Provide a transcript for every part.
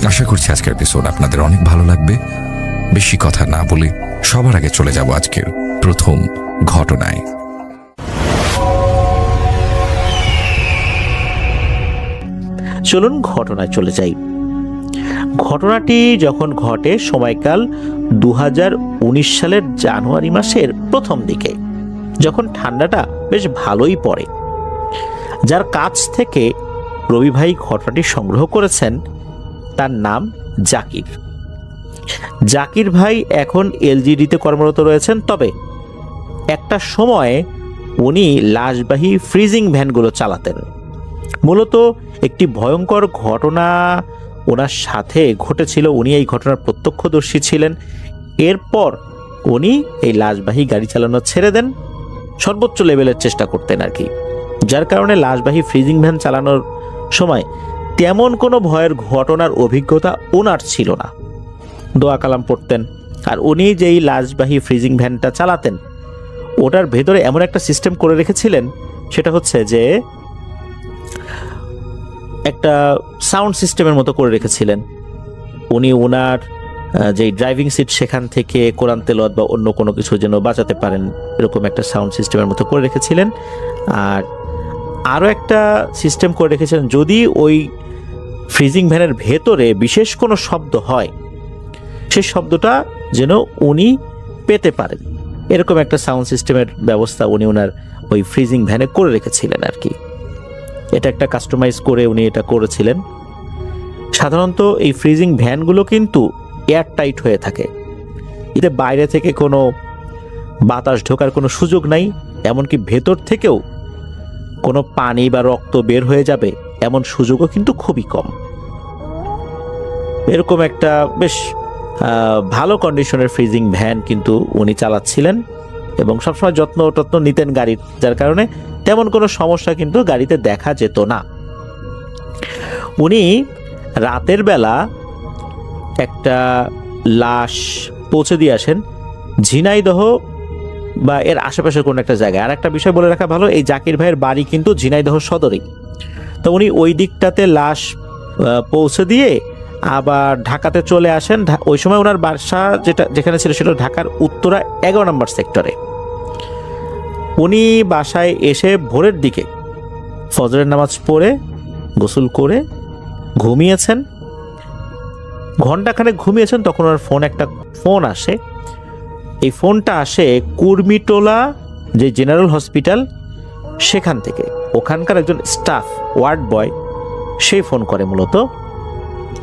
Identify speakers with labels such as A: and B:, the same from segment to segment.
A: আশা করছি আজকের এপিসোড আপনাদের অনেক ভালো লাগবে। বেশি কথা না বলে সবার আগে চলে যাব আজকের প্রথম ঘটনায়।
B: চলুন ঘটনায় চলে যাই। ঘটনাটি যখন ঘটে সময়কাল 2019 সালের জানুয়ারি মাসের প্রথম দিকে, যখন ঠান্ডাটা বেশ ভালোই পড়ে। যার কাছ থেকে রবি ভাই ঘটনাটি সংগ্রহ করেছেন তার নাম জাকির। জাকির ভাই এখন এলজিডিতে কর্মরত রয়েছেন, তবে একটা সময়ে উনি লাশবাহী ফ্রিজিং ভ্যানগুলো চালাতেন। মূলত একটি ভয়ঙ্কর ঘটনা ওনার সাথে ঘটেছিল, উনি এই ঘটনার প্রত্যক্ষদর্শী ছিলেন। এরপর উনি এই লাশবাহী গাড়ি চালানো ছেড়ে দেন, সর্বোচ্চ লেভেলের চেষ্টা করতেন আর কি। যার কারণে লাশবাহী ফ্রিজিং ভ্যান চালানোর সময় তেমন কোনো ভয়ের ঘটনার অভিজ্ঞতা ওনার ছিল না। দোয়া কালাম পড়তেন। আর উনি যেই লাশবাহী ফ্রিজিং ভ্যানটা চালাতেন, ওটার ভেতরে এমন একটা সিস্টেম করে রেখেছিলেন, সেটা হচ্ছে যে একটা সাউন্ড সিস্টেমের মতো করে রেখেছিলেন। উনি ওনার যেই ড্রাইভিং সিট, সেখান থেকে কোরআন তেলাওয়াত বা অন্য কোনো কিছু যেন বাঁচাতে পারেন, এরকম একটা সাউন্ড সিস্টেমের মতো করে রেখেছিলেন। আর আরও একটা সিস্টেম করে রেখেছিলেন, যদি ওই ফ্রিজিং ভ্যানের ভেতরে বিশেষ কোনো শব্দ হয়, সেই শব্দটা যেন উনি পেতে পারেন, এরকম একটা সাউন্ড সিস্টেমের ব্যবস্থা উনি ওনার ওই ফ্রিজিং ভ্যানে করে রেখেছিলেন আর কি। এটা একটা কাস্টমাইজ করে উনি এটা করেছিলেন। সাধারণত এই ফ্রিজিং ভ্যানগুলো কিন্তু এয়ার টাইট হয়ে থাকে, এতে বাইরে থেকে কোনো বাতাস ঢোকার কোনো সুযোগ নাই, এমনকি ভেতর থেকেও কোনো পানি বা রক্ত বের হয়ে যাবে এমন সুযোগও কিন্তু খুবই কম। এরকম একটা বেশ ভালো কন্ডিশনের ফ্রিজিং ভ্যান কিন্তু উনি চালাচ্ছিলেন এবং সবসময় যত্ন নিতেন গাড়ির, যার কারণে তেমন কোনো সমস্যা কিন্তু গাড়িতে দেখা যেত না। উনি রাতের বেলা একটা লাশ পৌঁছে দিয়ে আসেন ঝিনাইদহ বা এর আশেপাশের কোনো একটা জায়গায়। আর একটা বিষয় বলে রাখা ভালো, এই জাকির ভাইয়ের বাড়ি কিন্তু ঝিনাইদহ সদরেই। তো উনি ওই দিকটাতে লাশ পৌঁছে দিয়ে আবার ঢাকাতে চলে আসেন। ওই সময় ওনার বাসা যেখানে ছিল সেটা ঢাকার উত্তরা 11 নম্বর সেক্টরে। উনি বাসায় এসে ভোরের দিকে ফজরের নামাজ পড়ে গোসল করে ঘুমিয়েছেন। ঘন্টাখানেক ঘুমিয়েছেন, তখন ওনার একটা ফোন আসে। এই ফোনটা আসে কুর্মিটোলা যে জেনারেল হসপিটাল, সেখান থেকে। ওখানকার একজন স্টাফ, ওয়ার্ড বয়, সেই ফোন করে। মূলত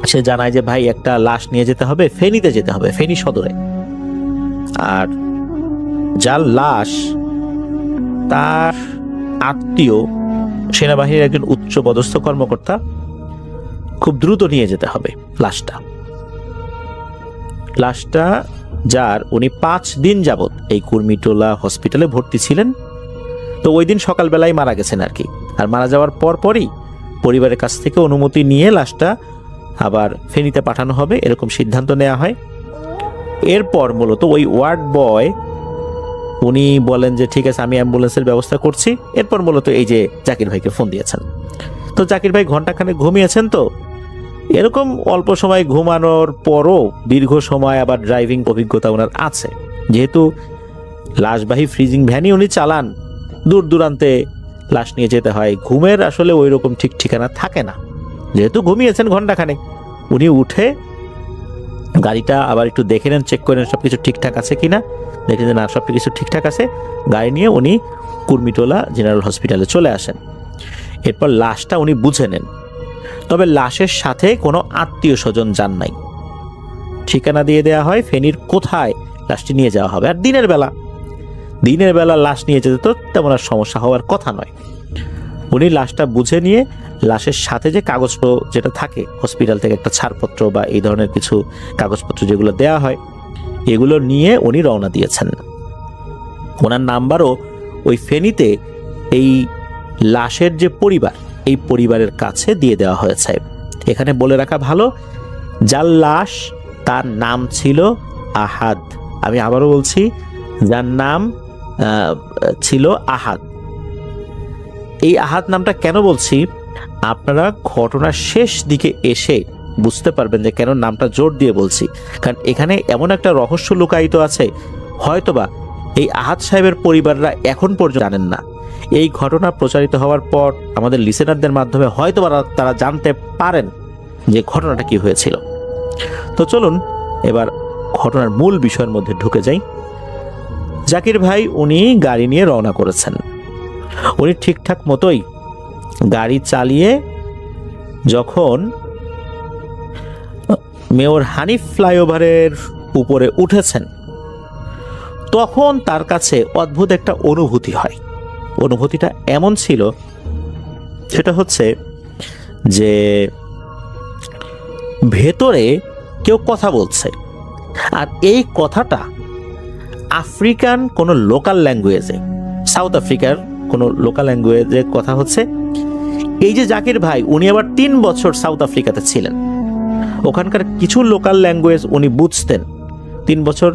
B: সে জানায় যে ভাই একটা লাশ নিয়ে যেতে হবে, ফেনীতে যেতে হবে, ফেনী সদরে। আর যার লাশ, তার আত্মীয় সেনাবাহিনীর একজন উচ্চ পদস্থ কর্মকর্তা, খুব দ্রুত নিয়ে যেতে হবে লাশটা যার উনি 5 দিন যাবত এই কুর্মিটোলা হসপিটালে ভর্তি ছিলেন। তো ওই দিন সকালবেলায় মারা গেছেন আর কি। আর মারা যাওয়ার পরই পরিবারের কাছ থেকে অনুমতি নিয়ে লাশটা আবার ফেনীতে পাঠানো হবে, এরকম সিদ্ধান্ত নেওয়া হয়। এরপর মূলত ওই ওয়ার্ড বয় উনি বলেন যে ঠিক আছে, আমি অ্যাম্বুলেন্সের ব্যবস্থা করছি। এরপর মূলত এই যে জাকির ভাইকে ফোন দিয়েছেন। তো জাকির ভাই ঘন্টাখানেক ঘুমিয়েছেন। তো এরকম অল্প সময় ঘুমানোর পরও দীর্ঘ সময় আবার ড্রাইভিং অভিজ্ঞতা ওনার আছে, যেহেতু লাশবাহী ফ্রিজিং ভ্যানই উনি চালান, দূর দূরান্তে লাশ নিয়ে যেতে হয়। ঘুমের আসলে ওই রকম ঠিক ঠিকানা থাকে না। যেহেতু ঘুমিয়েছেন ঘন্টাখানেক, উনি উঠে গাড়িটা আবার একটু দেখে নেন, চেক করে নেন সবকিছু ঠিকঠাক আছে কিনা। দেখে যে না, সব কিছু ঠিকঠাক আছে, গাড়ি নিয়ে উনি কুর্মিটোলা জেনারেল হসপিটালে চলে আসেন। এরপর লাশটা উনি বুঝে নেন, তবে লাশের সাথে কোনো আত্মীয় স্বজন যান নাই। ঠিকানা দিয়ে দেওয়া হয় ফেনীর কোথায় লাশটি নিয়ে যাওয়া হবে। আর দিনের বেলা লাশ নিয়ে যেতে তো তেমন আর সমস্যা হওয়ার কথা নয়। উনি লাশটা বুঝে নিয়ে লাশের সাথে যে কাগজপত্র যেটা থাকে হসপিটাল থেকে, একটা ছাড়পত্র বা এই ধরনের কিছু কাগজপত্র যেগুলো দেওয়া হয়, এগুলো নিয়ে উনি রওনা দিয়েছেন। ওনার নাম্বারও ওই ফেনীতে এই লাশের যে পরিবার, এই পরিবারের কাছে দিয়ে দেওয়া হয়েছে। এখানে বলে রাখা ভালো, যার লাশ তার নাম ছিল আহাদ। আমি আবারও বলছি, যার নাম ছিল আহাদ। এই আহাদ নামটা কেন বলছি, আপনারা ঘটনার শেষ দিকে এসে বুঝতে পারবেন যে কেন নামটা জোর দিয়ে বলছি, কারণ এখানে এমন একটা রহস্য লুকায়িত আছে, হয়তোবা এই আহাদ সাহেবের পরিবাররা এখন পর্যন্ত জানেন না। এই ঘটনা প্রচারিত হওয়ার পর আমাদের লিসেনারদের মাধ্যমে হয়তোবা তারা জানতে পারেন যে ঘটনাটা কি হয়েছিল। তো চলুন এবার ঘটনার মূল বিষয়ের মধ্যে ঢুকে যাই। জাকির ভাই উনি গাড়ি নিয়ে রওনা করেছেন। উনি ঠিকঠাক মতোই গাড়ি চালিয়ে যখন মেয়র হানিফ ফ্লাইওভারের উপরে উঠেছেন, তখন তার কাছে অদ্ভুত একটা অনুভূতি হয়। অনুভূতিটা এমন ছিল, সেটা হচ্ছে যে ভেতরে কেউ কথা বলছে, আর এই কথাটা আফ্রিকান কোনো লোকাল ল্যাঙ্গুয়েজে, সাউথ আফ্রিকার কোনো লোকাল ল্যাঙ্গুয়েজে কথা হচ্ছে। এই যে জাকির ভাই উনি আবার 3 বছর সাউথ আফ্রিকাতে ছিলেন, ওখানকার কিছু লোকাল ল্যাঙ্গুয়েজ উনি বুঝতেন। 3 বছর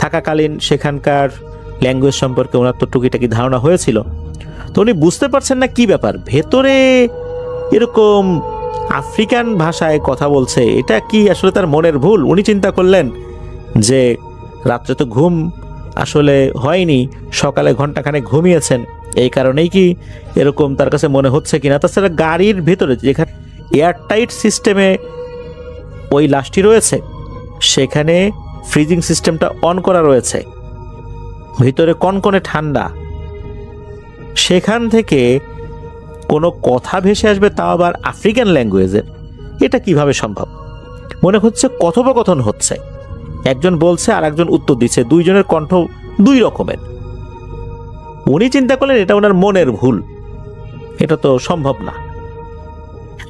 B: থাকাকালীন সেখানকার ল্যাঙ্গুয়েজ সম্পর্কে ওনার তো টুকিটাকি ধারণা হয়েছিল। তো উনি বুঝতে পারছেন না কি ব্যাপার, ভেতরে এরকম আফ্রিকান ভাষায় কথা বলছে, এটা কি আসলে তার মনের ভুল? উনি চিন্তা করলেন যে রাত্রে তো ঘুম আসলে হয়নি, সকালে ঘন্টাখানেক ঘুমিয়েছেন, এই কারণেই কি এরকম তার কাছে মনে হচ্ছে কিনা। তাছাড়া গাড়ির ভেতরে যেখানে এয়ারটাইট সিস্টেমে ওই লাশটি রয়েছে, সেখানে ফ্রিজিং সিস্টেমটা অন করা রয়েছে, ভিতরে কনকনে ঠান্ডা, সেখান থেকে কোনো কথা ভেসে আসবে, তাও আবার আফ্রিকান ল্যাঙ্গুয়েজের, এটা কিভাবে সম্ভব? মনে হচ্ছে কথোপকথন হচ্ছে, একজন বলছে আর একজন উত্তর দিচ্ছে, দুইজনের কণ্ঠ দুই রকমের। উনি চিন্তা করলেন এটা ওনার মনের ভুল, এটা তো সম্ভব না।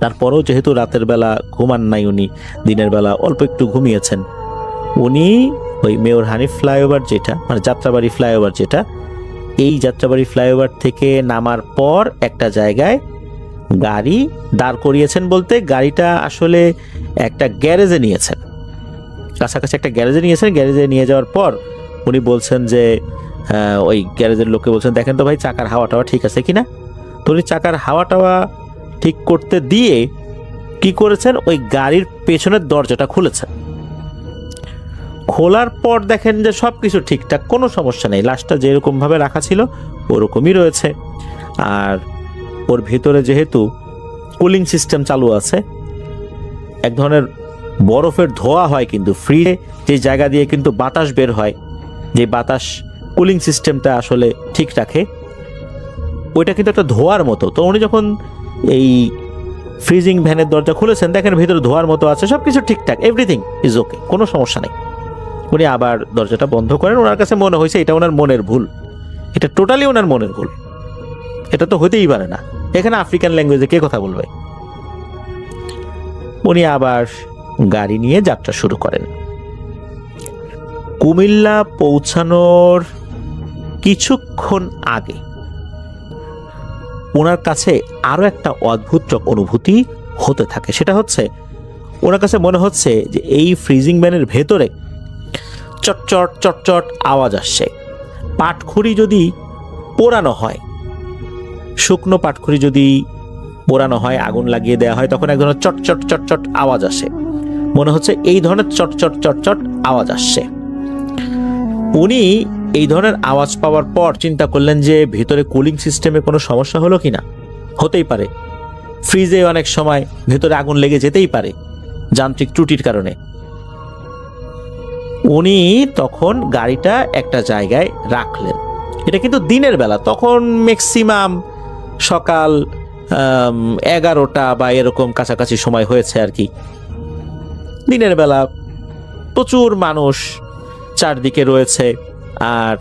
B: তারপরেও যেহেতু রাতের বেলা ঘুমান নাই উনি, দিনের বেলা অল্প একটু ঘুমিয়েছেন, উনি ওই মেয়র হানিফ ফ্লাইওভার যেটা, মানে যাত্রাবাড়ি ফ্লাইওভার যেটা, এই যাত্রাবাড়ি ফ্লাইওভার থেকে নামার পর একটা জায়গায় গাড়ি দাঁড় করিয়েছেন, বলতে গাড়িটা আসলে একটা গ্যারেজে নিয়েছেন, কাছাকাছি একটা গ্যারেজে নিয়েছেন। গ্যারেজে নিয়ে যাওয়ার পর উনি বলছেন যে ওই গ্যারেজের লোককে বলছেন, দেখেন তো ভাই চাকার হাওয়া টাওয়া ঠিক আছে কিনা। তো উনি চাকার হাওয়া টাওয়া ঠিক করতে দিয়ে কি করেছেন, ওই গাড়ির পেছনের দরজাটা খুলেছেন। খোলার পর দেখেন যে সব কিছু ঠিকঠাক, কোনো সমস্যা নেই, লাশটা যেরকমভাবে রাখা ছিল ওরকমই রয়েছে। আর ওর ভিতরে যেহেতু কুলিং সিস্টেম চালু আছে, এক ধরনের বরফের ধোয়া হয়, কিন্তু ফ্রিজে যে জায়গা দিয়ে কিন্তু বাতাস বের হয়, যে বাতাস কুলিং সিস্টেমটা আসলে ঠিক রাখে, ওইটা কিন্তু একটা ধোয়ার মতো। তো উনি যখন এই ফ্রিজিং ভ্যানের দরজা খুলেছেন, দেখেন ভিতরে ধোয়ার মতো আছে, সব কিছু ঠিকঠাক, এভরিথিং ইজ ওকে, কোনো সমস্যা নেই। উনি আবার দরজাটা বন্ধ করেন। ওনার কাছে মনে হয়েছে এটা ওনার মনের ভুল, এটা টোটালি ওনার মনের ভুল, এটা তো হতেই পারে না, এখানে আফ্রিকান ল্যাঙ্গুয়েজে কে কথা বলবে। উনি আবার গাড়ি নিয়ে যাত্রা শুরু করেন। কুমিল্লা পৌঁছানোর কিছুক্ষণ আগে ওনার কাছে আরো একটা অদ্ভুত অনুভূতি হতে থাকে। সেটা হচ্ছে ওনার কাছে মনে হচ্ছে যে এই ফ্রিজিং ভ্যানের ভেতরে চটচট চটচট আওয়াজ আসছে। পাটখড়ি যদি পোড়ানো হয়, শুকনো পাটখড়ি যদি পোড়ানো হয়, আগুন লাগিয়ে দেওয়া হয়, তখন এক ধরনের চটচট চটচট আওয়াজ আসে। মনে হচ্ছে এই ধরনের চটচট চটচট আওয়াজ আসছে। উনি এই ধরনের আওয়াজ পাওয়ার পর চিন্তা করলেন যে ভেতরে কুলিং সিস্টেমে কোনো সমস্যা হলো কিনা। হতেই পারে, ফ্রিজে অনেক সময় ভেতরে আগুন লেগে যেতেই পারে যান্ত্রিক ত্রুটির কারণে। উনি তখন গাড়িটা একটা জায়গায় রাখলেন। এটা কিন্তু দিনের বেলা, তখন ম্যাক্সিমাম সকাল 11টা বা এরকম কাছাকাছি সময় হয়েছে আর কি। দিনের বেলা প্রচুর মানুষ চারদিকে রয়েছে, আর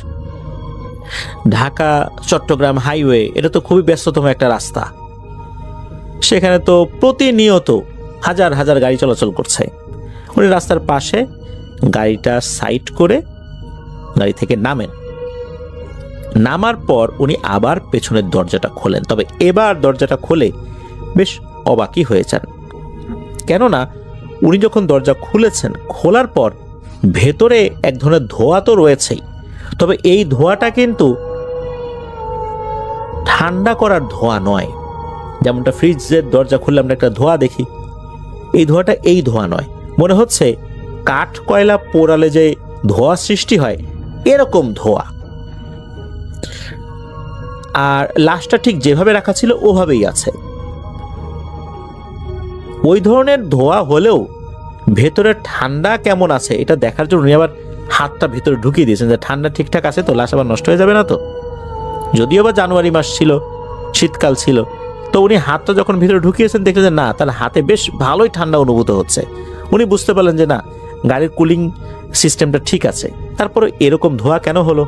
B: ঢাকা চট্টগ্রাম হাইওয়ে এটা তো খুবই ব্যস্ততম একটা রাস্তা, সেখানে তো প্রতিনিয়ত হাজার হাজার গাড়ি চলাচল করছে। উনি রাস্তার পাশে গাড়িটা সাইড করে গাড়ি থেকে নামেন। নামার পর উনি আবার পেছনের দরজাটা খোলেন, তবে এবার দরজাটা খুলে বেশ অবাকই হয়ে যান। কেননা উনি যখন দরজা খুলেছেন, খোলার পর ভেতরে এক ধরনের ধোঁয়া তো রয়েছেই, তবে এই ধোঁয়াটা কিন্তু ঠান্ডা করার ধোঁয়া নয়। যেমনটা ফ্রিজের দরজা খুললে আমরা একটা ধোঁয়া দেখি, এই ধোঁয়াটা এই ধোঁয়া নয়, মনে হচ্ছে কাঠ কয়লা পোড়ালে যে ধোঁয়া সৃষ্টি হয় এরকম ধোঁয়া। আর লাশটা ঠিক যেভাবে রাখা ছিল ওভাবেই আছে। ওই ধরনের ধোঁয়া হলেও ভেতরে ঠান্ডা কেমন আছে এটা দেখার জন্য উনি আবার হাতটা ভেতরে ঢুকিয়ে দিয়েছেন যে ঠান্ডা ঠিকঠাক আছে তো, লাশ আবার নষ্ট হয়ে যাবে না তো। যদিও বা জানুয়ারি মাস ছিল, শীতকাল ছিল, তো উনি হাতটা যখন ভিতরে ঢুকিয়েছেন দেখলেন যে না, তার হাতে বেশ ভালোই ঠান্ডা অনুভূত হচ্ছে। উনি বুঝতে পারলেন যে না, গাড়ির কুলিং সিস্টেমটা ঠিক আছে। তারপরে এরকম ধোঁয়া কেন হলো?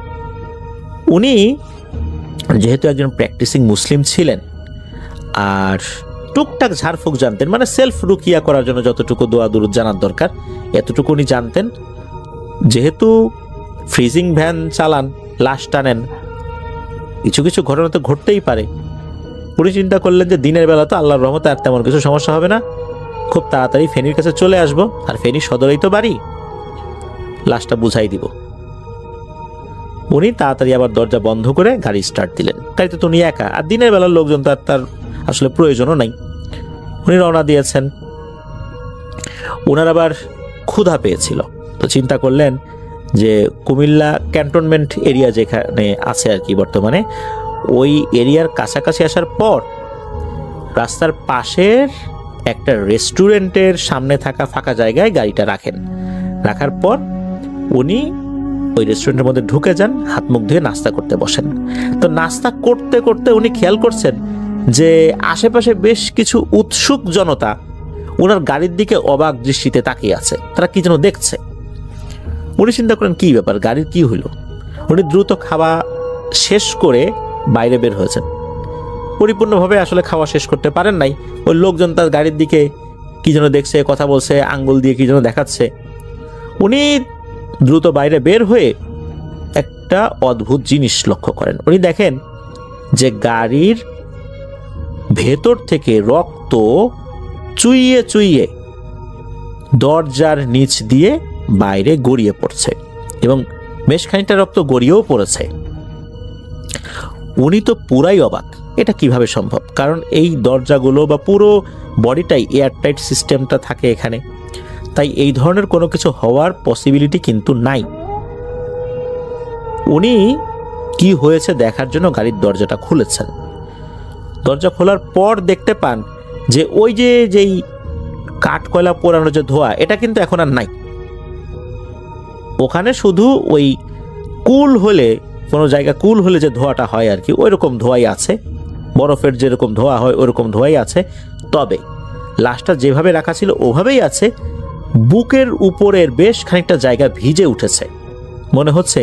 B: উনি যেহেতু একজন প্র্যাকটিসিং মুসলিম ছিলেন আর টুকটাক ঝাড়ফুঁক জানতেন, মানে সেলফ রুকিয়া করার জন্য যতটুকু দোয়া দুরুদ জানার দরকার এতটুকু উনি জানতেন। যেহেতু ফ্রিজিং ভ্যান চালান, লাশ টানেন, কিছু কিছু ঘটনা তো ঘটতেই পারে। উনি চিন্তা করলেন যে দিনের বেলা তো আল্লাহর রহমতে আর তেমন কিছু সমস্যা হবে না, খুব তাড়াতাড়ি ফেনীর কাছে চলে আসবো, আর ফেনী সদরেই তো বাড়ি, লাশটা বুঝাই দিব। উনি তাড়াতাড়ি আবার দরজা বন্ধ করে গাড়ি স্টার্ট দিলেন। গাড়িতে তো উনি একা, আর দিনের বেলার লোকজন তো আর তার আসলে প্রয়োজনও নাই। উনি রওনা দিয়েছেন। ওনার আবার ক্ষুধা পেয়েছিল, তো চিন্তা করলেন যে কুমিল্লা ক্যান্টনমেন্ট এরিয়া যেখানে আছে আর কি বর্তমানে, ওই এরিয়ার কাছাকাছি আসার পর রাস্তার পাশের একটা রেস্টুরেন্টের সামনে থাকা ফাঁকা জায়গায় গাড়িটা রাখেন। রাখার পর উনি ওই রেস্টুরেন্টের মধ্যে ঢুকে যান, হাত মুখ ধুয়ে নাস্তা করতে বসেন। তো নাস্তা করতে করতে উনি খেয়াল করছেন যে আশেপাশে বেশ কিছু উৎসুক জনতা ওনার গাড়ির দিকে অবাক দৃষ্টিতে তাকিয়ে আছে, তারা কি যেন দেখছে। উনি চিন্তা করেন কি ব্যাপার, গাড়ির কি হইল। উনি দ্রুত খাওয়া শেষ করে বাইরে বের হয়েছেন। পরিপূর্ণভাবে আসলে খাওয়া শেষ করতে পারেন নাই, ওই লোকজন তার গাড়ির দিকে কি যেন দেখছে, কথা বলছে, আঙ্গুল দিয়ে কি যেন দেখাচ্ছে। উনি দ্রুত বাইরে বের হয়ে একটা অদ্ভুত জিনিস লক্ষ্য করেন। উনি দেখেন যে গাড়ির ভেতর থেকে রক্ত চুইয়ে চুইয়ে দরজার নিচ দিয়ে বাইরে গড়িয়ে পড়ছে, এবং বেশ খানিকটা রক্ত গড়িয়েও পড়েছে। উনি তো পুরাই অবাক, এটা কিভাবে সম্ভব, কারণ এই দরজাগুলো বা পুরো বডিটাই এয়ারটাইট সিস্টেমটা থাকে এখানে, তাই এই ধরনের কোনো কিছু হওয়ার পসিবিলিটি কিন্তু নাই। উনি কি হয়েছে দেখার জন্য গাড়ির দরজাটা খুলেছেন। দরজা খোলার পর দেখতে পান যে ওই যেই কাঠ কয়লা পোড়ানোর যে ধোঁয়া, এটা কিন্তু এখন আর নাই। ওখানে শুধু ওই কুল হলে, কোনো জায়গা কুল হলে যে ধোঁয়াটা হয় আর কি, ওই রকম ধোঁয়াই আছে, বরফের যেরকম ধোঁয়া হয় ওইরকম ধোঁয়াই আছে। তবে লাশটা যেভাবে রাখা ছিল ওভাবেই আছে, বুকের উপরের বেশ খানিকটা জায়গা ভিজে উঠেছে, মনে হচ্ছে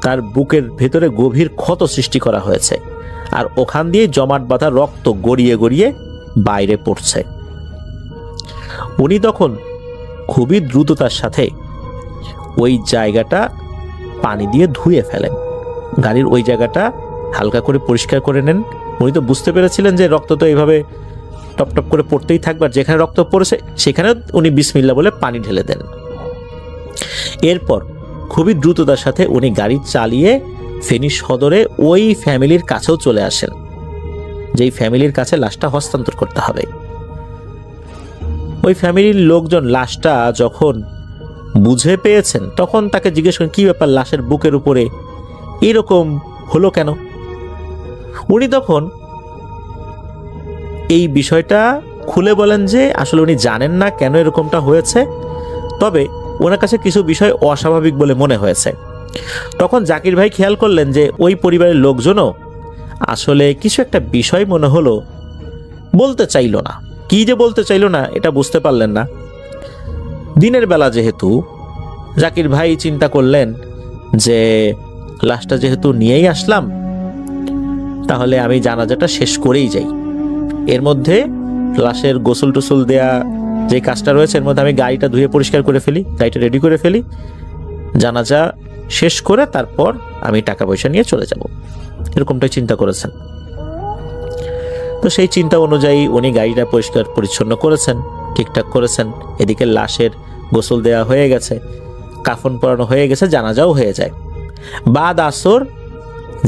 B: তার বুকের ভেতরে গভীর ক্ষত সৃষ্টি করা হয়েছে, আর ওখান দিয়ে জমাট বাঁধা রক্ত গড়িয়ে গড়িয়ে বাইরে পড়ছে। উনি তখন খুবই দ্রুততার সাথে ওই জায়গাটা পানি দিয়ে ধুয়ে ফেলেন, গাড়ির ওই জায়গাটা হালকা করে পরিষ্কার করে নেন। উনি তো বুঝতে পেরেছিলেন যে রক্ত তো এইভাবে টপ টপ করে পড়তেই থাকবে, আর যেখানে রক্ত পড়েছে সেখানে উনি বিসমিল্লাহ বলে পানি ঢেলে দেন। এরপর খুবই দ্রুততার সাথে উনি গাড়ি চালিয়ে ফেনী সদরে ওই ফ্যামিলির কাছেও চলে আসেন, যেই ফ্যামিলির কাছে লাশটা হস্তান্তর করতে হবে। ওই ফ্যামিলির লোকজন লাশটা যখন বুঝে পেয়েছেন তখন তাকে জিজ্ঞেস করেন কি ব্যাপার, লাশের বুকের উপরে এরকম হলো কেন। উনি তখন এই বিষয়টা খুলে বলেন যে আসলে উনি জানেন না কেন এরকমটা হয়েছে, তবে ওনার কাছে কিছু বিষয় অস্বাভাবিক বলে মনে হয়েছে। তখন জাকির ভাই খেয়াল করলেন যে ওই পরিবারের লোকজনও আসলে কিছু একটা বিষয় মনে হলো বলতে চাইল না। কি যে বলতে চাইল না এটা বুঝতে পারলেন না। দিনের বেলা যেহেতু, জাকির ভাই চিন্তা করলেন যে লাশটা যেহেতু নিয়েই আসলাম, তাহলে আমি জানাজাটা শেষ করেই যাই। এর মধ্যে লাশের গোসল টোসল দেয়া যে কাজটা রয়েছে এর মধ্যে আমি গাড়িটা ধুয়ে পরিষ্কার করে ফেলি, গাড়িটা রেডি করে ফেলি, জানাজা শেষ করে তারপর আমি টাকা পয়সা নিয়ে চলে যাব, এরকমটাই চিন্তা করেছেন। তো সেই চিন্তা অনুযায়ী উনি গাড়িটা পরিষ্কার পরিচ্ছন্ন করেছেন, ঠিকঠাক করেছেন। এদিকে লাশের গোসল দেওয়া হয়ে গেছে, কাফন পরানো হয়ে গেছে, জানাজাও হয়ে যায়। বাদ আসর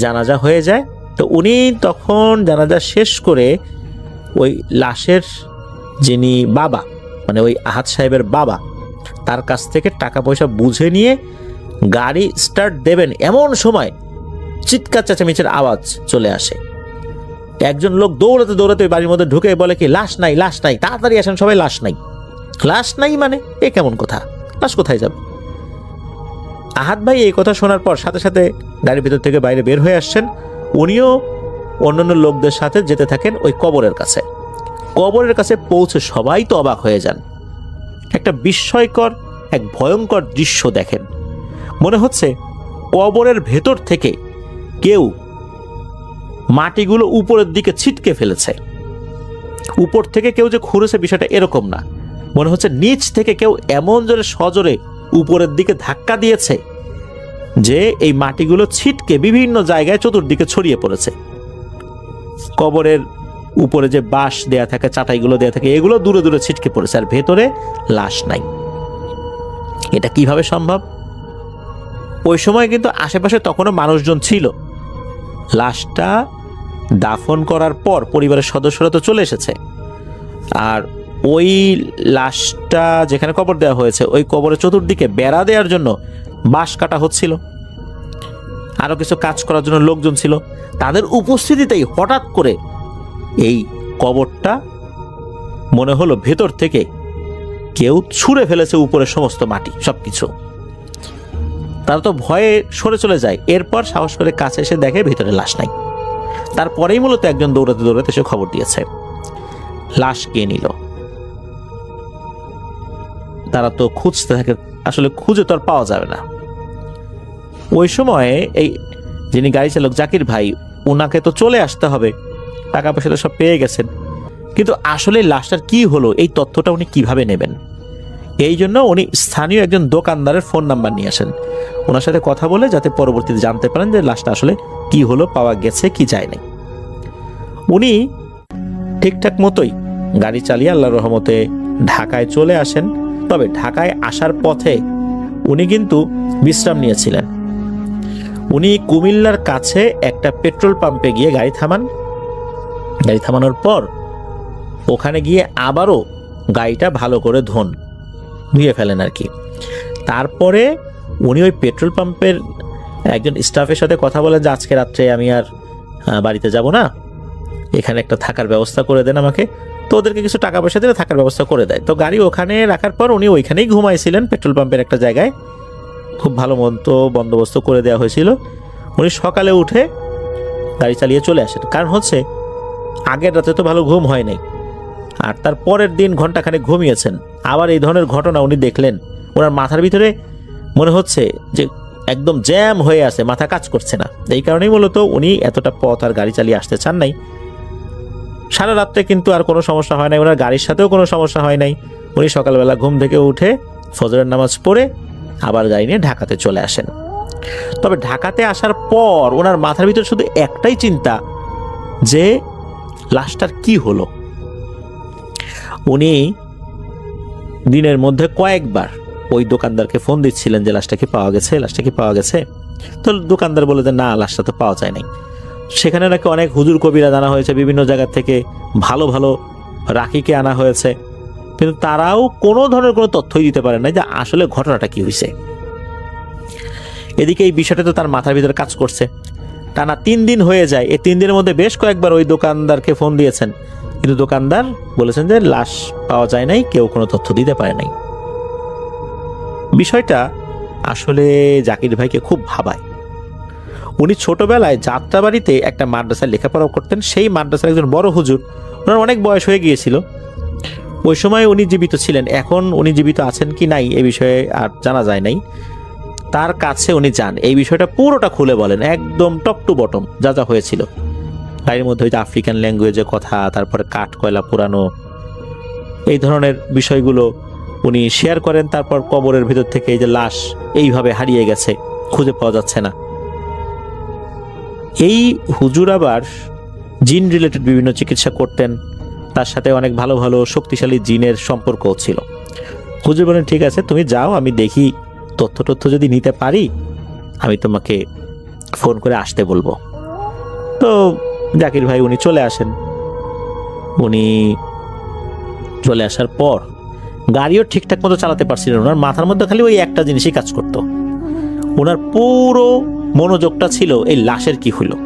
B: জানাজা হয়ে যায়। তো উনি তখন জানাজা শেষ করে ওই লাশের যিনি বাবা, মানে ওই আহাদ সাহেবের বাবা, তার কাছ থেকে টাকা পয়সা বুঝে নিয়ে গাড়ি স্টার্ট দেবেন এমন সময় চিৎকার চেঁচামেচির আওয়াজ চলে আসে। একজন লোক দৌড়াতে দৌড়াতে ওই বাড়ির মধ্যে ঢুকে বলে কি, লাশ নাই, লাশ নাই, তাড়াতাড়ি আসেন সবাই, লাশ নাই। লাশ নাই মানে এ কেমন কথা, লাশ কোথায় যাবে? আহাদ ভাই এই কথা শোনার পর সাথে সাথে গাড়ির ভিতর থেকে বাইরে বের হয়ে আসছেন। উনিও অন্যান্য লোকদের সাথে যেতে থাকেন ওই কবরের কাছে। কবরের কাছে পৌঁছে সবাই তো অবাক হয়ে যান। একটা বিস্ময়কর, এক ভয়ঙ্কর দৃশ্য দেখেন। মনে হচ্ছে কবরের ভেতর থেকে কেউ মাটিগুলো উপরের দিকে ছিটকে ফেলেছে। উপর থেকে কেউ যে খুঁড়েছে বিষয়টা এরকম না, মনে হচ্ছে নিচ থেকে কেউ এমন জোরে সজোরে উপরের দিকে ধাক্কা দিয়েছে যে এই মাটিগুলো ছিটকে বিভিন্ন জায়গায় চতুর্দিকে ছড়িয়ে পড়েছে। কবরের উপরে যে বাঁশ দেয়া থাকে, চাটাইগুলো দেয়া থাকে, এগুলো দূরে দূরে ছিটকে পড়েছে, আর ভেতরে লাশ নাই। এটা কিভাবে সম্ভব? ওই সময় কিন্তু আশেপাশে তখনও মানুষজন ছিল। লাশটা দাফন করার পর পরিবারের সদস্যরা তো চলে এসেছে, আর ওই লাশটা যেখানে কবর দেওয়া হয়েছে ওই কবরের চতুর্দিকে বেড়া দেওয়ার জন্য বাঁশ কাটা হচ্ছিল, আরো কিছু কাজ করার জন্য লোকজন ছিল। তাদের উপস্থিতিতেই হঠাৎ করে এই কবরটা মনে হলো ভেতর থেকে কেউ ছুঁড়ে ফেলেছে উপরে সমস্ত মাটি সবকিছু। তারা তো ভয়ে সরে চলে যায়। এরপর সাহস করে কাছে এসে দেখে ভিতরে লাশ নাই। তারপরেই মূলত একজন দৌড়াতে দৌড়াতে এসে খবর দিয়েছে। লাশ কে নিল? তারা তো খুঁজতে থাকে, আসলে খুঁজে তো আর পাওয়া যাবে না। ওই সময়ে এই যিনি গাড়ি চালক জাকির ভাই, ওনাকে তো চলে আসতে হবে, টাকা পয়সা তো সব পেয়ে গেছেন, কিন্তু আসলে লাশটার কি হলো এই তথ্যটা উনি কিভাবে নেবেন? এই জন্য উনি স্থানীয় একজন দোকানদারের ফোন নাম্বার নিয়ে আসেন, ওনার সাথে কথা বলে যাতে পরবর্তীতে জানতে পারেন যে লাশটা আসলে কি হলো, পাওয়া গেছে কি যায় নাই। উনি ঠিকঠাক মতোই গাড়ি চালিয়ে আল্লাহর রহমতে ঢাকায় চলে আসেন। তবে ঢাকায় আসার পথে উনি কিন্তু বিশ্রাম নিয়েছিলেন। উনি কুমিল্লার কাছে একটা পেট্রোল পাম্পে গিয়ে গাড়ি থামান। গাড়ি থামানোর পর ওখানে গিয়ে আবারও গাড়িটা ভালো করে ধুয়ে ফেলেন আর কি। তারপরে উনি ওই পেট্রোল পাম্পের একজন স্টাফের সাথে কথা বলেন যে আজকে রাত্রে আমি আর বাড়িতে যাব না, এখানে একটা থাকার ব্যবস্থা করে দেন আমাকে। তো ওদেরকে কিছু টাকা পয়সা দিয়ে থাকার ব্যবস্থা করে দেয়। তো গাড়ি ওখানে রাখার পর উনি ওইখানেই ঘুমাইছিলেন পেট্রোল পাম্পের একটা জায়গায়। খুব ভালো মতো বন্দোবস্ত করে দেওয়া হয়েছিল। উনি সকালে উঠে গাড়ি চালিয়ে চলে আসেন। কারণ হচ্ছে আগের রাতে তো ভালো ঘুম হয় নাই, আর তার পরের দিন ঘন্টাখানেক ঘুমিয়েছেন, আবার এই ধরনের ঘটনা উনি দেখলেন। ওনার মাথার ভিতরে মনে হচ্ছে যে একদম জ্যাম হয়ে আছে, মাথা কাজ করছে না। এই কারণেই মূলত উনি এতটা পথ আর গাড়ি চালিয়ে আসতে চান নাই। সারা রাত্রে কিন্তু আর কোনো সমস্যা হয় নাই, ওনার গাড়ির সাথেও কোনো সমস্যা হয় নাই। উনি সকালবেলা ঘুম থেকে উঠে ফজরের নামাজ পড়ে আবার গাড়ি নিয়ে ঢাকাতে চলে আসেন। তবে ঢাকাতে আসার পর ওনার মাথার ভিতর শুধু একটাই চিন্তা যে লাশটার কি হলো। উনি দিনের মধ্যে কয়েকবার ওই দোকানদারকে ফোন দিচ্ছিলেন যে লাশটা কি পাওয়া গেছে, লাশটা কি পাওয়া গেছে। তো দোকানদার বলে যে না, লাশটা তো পাওয়া যায় নাই। সেখানে নাকি অনেক হুজুর কবিরা আনা হয়েছে, বিভিন্ন জায়গা থেকে ভালো ভালো রাকিকে আনা হয়েছে, কিন্তু তারাও কোনো ধরনের কোনো তথ্যই দিতে পারে না যে আসলে ঘটনাটা কি হয়েছে। এদিকে এই বিষয়টা তো তার মাথার ভিতরে কাজ করছে। টানা 3 দিন হয়ে যায়। এই 3 দিনের মধ্যে বেশ কয়েকবার ওই দোকানদারকে ফোন দিয়েছেন, কিন্তু দোকানদার বলেছেন যে লাশ পাওয়া যায় নাই, কেউ কোনো তথ্য দিতে পারে নাই। বিষয়টা আসলে জাকির ভাইকে খুব ভাবায়। উনি ছোটবেলায় যাত্রাবাড়িতে একটা মাদ্রাসায় লেখাপড়া করতেন। সেই মাদ্রাসার একজন বড় হুজুর, ওনার অনেক বয়স হয়ে গিয়েছিল, ওই সময় উনি জীবিত ছিলেন। এখন উনি জীবিত আছেন কি নাই এ বিষয়ে আর জানা যায় নাই। তার কাছে উনি যান, এই বিষয়টা পুরোটা খুলে বলেন, একদম টপ টু বটম যা যা হয়েছিল। তার মধ্যে ওই যে আফ্রিকান ল্যাঙ্গুয়েজের কথা, তারপরে কাঠ কয়লা পোড়ানো, এই ধরনের বিষয়গুলো উনি শেয়ার করেন। তারপর কবরের ভিতর থেকে এই যে লাশ এইভাবে হারিয়ে গেছে, খুঁজে পাওয়া যাচ্ছে না। এই হুজুর আবার জিন রিলেটেড বিভিন্ন চিকিৎসা করতেন, তার সাথে অনেক ভালো ভালো শক্তিশালী জিনের সম্পর্কও ছিল। হুজুর বলেন ঠিক আছে, তুমি যাও, আমি দেখি তথ্য যদি নিতে পারি আমি তোমাকে ফোন করে আসতে বলবো। তো জাকির ভাই উনি চলে আসেন। উনি চলে আসার পর গাড়িও ঠিকঠাক মতো চালাতে পারছিলেন। ওনার মাথার মধ্যে খালি ওই একটা জিনিসই কাজ করতো। ওনার পুরো মনোযোগটা ছিল এই লাশের কি হলো।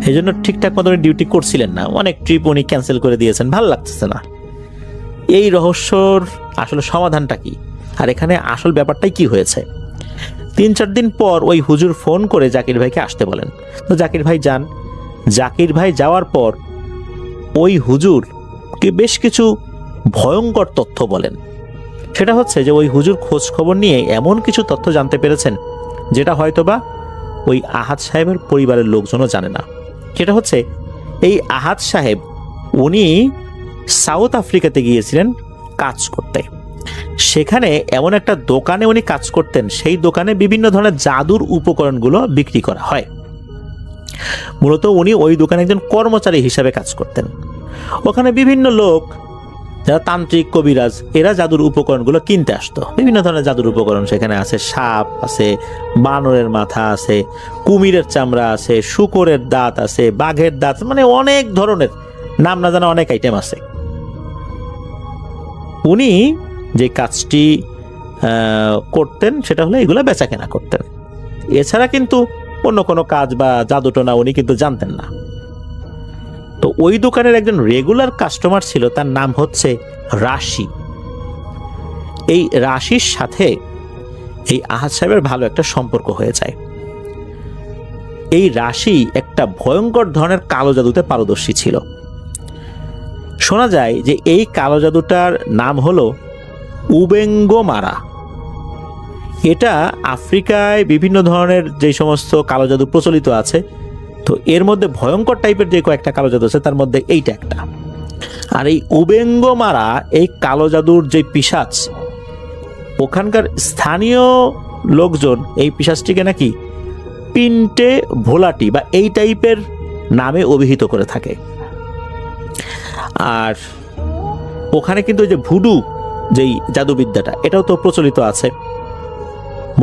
B: এই জন্য ঠিকঠাক মতো উনি ডিউটি করছিলেন না। অনেক ট্রিপ উনি ক্যান্সেল করে দিয়েছেন, ভালো লাগতেছে না। এই রহস্যর আসলে সমাধানটা কি, আর এখানে আসল ব্যাপারটাই কি হয়েছে? 3-4 দিন পর ওই হুজুর ফোন করে জাকির ভাইকে আসতে বলেন। তো জাকির ভাই যান। জাকির ভাই যাওয়ার পর ওই হুজুরকে বেশ কিছু ভয়ঙ্কর তথ্য বলেন। সেটা হচ্ছে যে ওই হুজুর খোঁজ খবর নিয়ে এমন কিছু তথ্য জানতে পেরেছেন যেটা হয়তোবা ওই আহাদ সাহেবের পরিবারের লোকজনও জানে না। সেটা হচ্ছে এই আহাদ সাহেব উনি সাউথ আফ্রিকাতে গিয়েছিলেন কাজ করতে। সেখানে এমন একটা দোকানে উনি কাজ করতেন, সেই দোকানে বিভিন্ন ধরনের জাদুর উপকরণগুলো বিক্রি করা হয়। মূলত উনি ওই দোকানে একজন কর্মচারী হিসাবে কাজ করতেন। ওখানে বিভিন্ন লোক যারা তান্ত্রিক, কবিরাজ, এরা জাদুর উপকরণগুলো কিনতে আসতো। বিভিন্ন ধরনের জাদুর উপকরণ সেখানে আছে। সাপ আছে, বানরের মাথা আছে, কুমিরের চামড়া আছে, শূকরের দাঁত আছে, বাঘের দাঁত, মানে অনেক ধরনের নাম না জানা অনেক আইটেম আছে। উনি যে কাজটি করতেন সেটা হলো এগুলো বেচা কেনা করতেন। এছাড়া কিন্তু অন্য কোনো কাজ বা জাদুটোনা উনি কিন্তু জানতেন না। তো ওই দোকানের একজন রেগুলার কাস্টমার ছিল, তার নাম হচ্ছে রাশি। এই রাশির সাথে এই আহাদ সাহেবের ভালো একটা সম্পর্ক হয়ে যায়। এই রাশি একটা ভয়ঙ্কর ধরনের কালো জাদুতে পারদর্শী ছিল। শোনা যায় যে এই কালো জাদুটার নাম হলো উবেঙ্গমারা। এটা আফ্রিকায় বিভিন্ন ধরনের যে সমস্ত কালো জাদু প্রচলিত আছে, তো এর মধ্যে ভয়ঙ্কর টাইপের যে কয়েকটা কালো জাদু আছে তার মধ্যে এইটা একটা। আর এই উবেঙ্গমারা, এই কালো জাদুর যে পিশাচ, ওখানকার স্থানীয় লোকজন এই পিশাচটিকে নাকি পিন্টে ভোলাটি বা এই টাইপের নামে অভিহিত করে থাকে। আর ওখানে কিন্তু যে ভুডু যেই জাদুবিদ্যাটা, এটাও তো প্রচলিত আছে।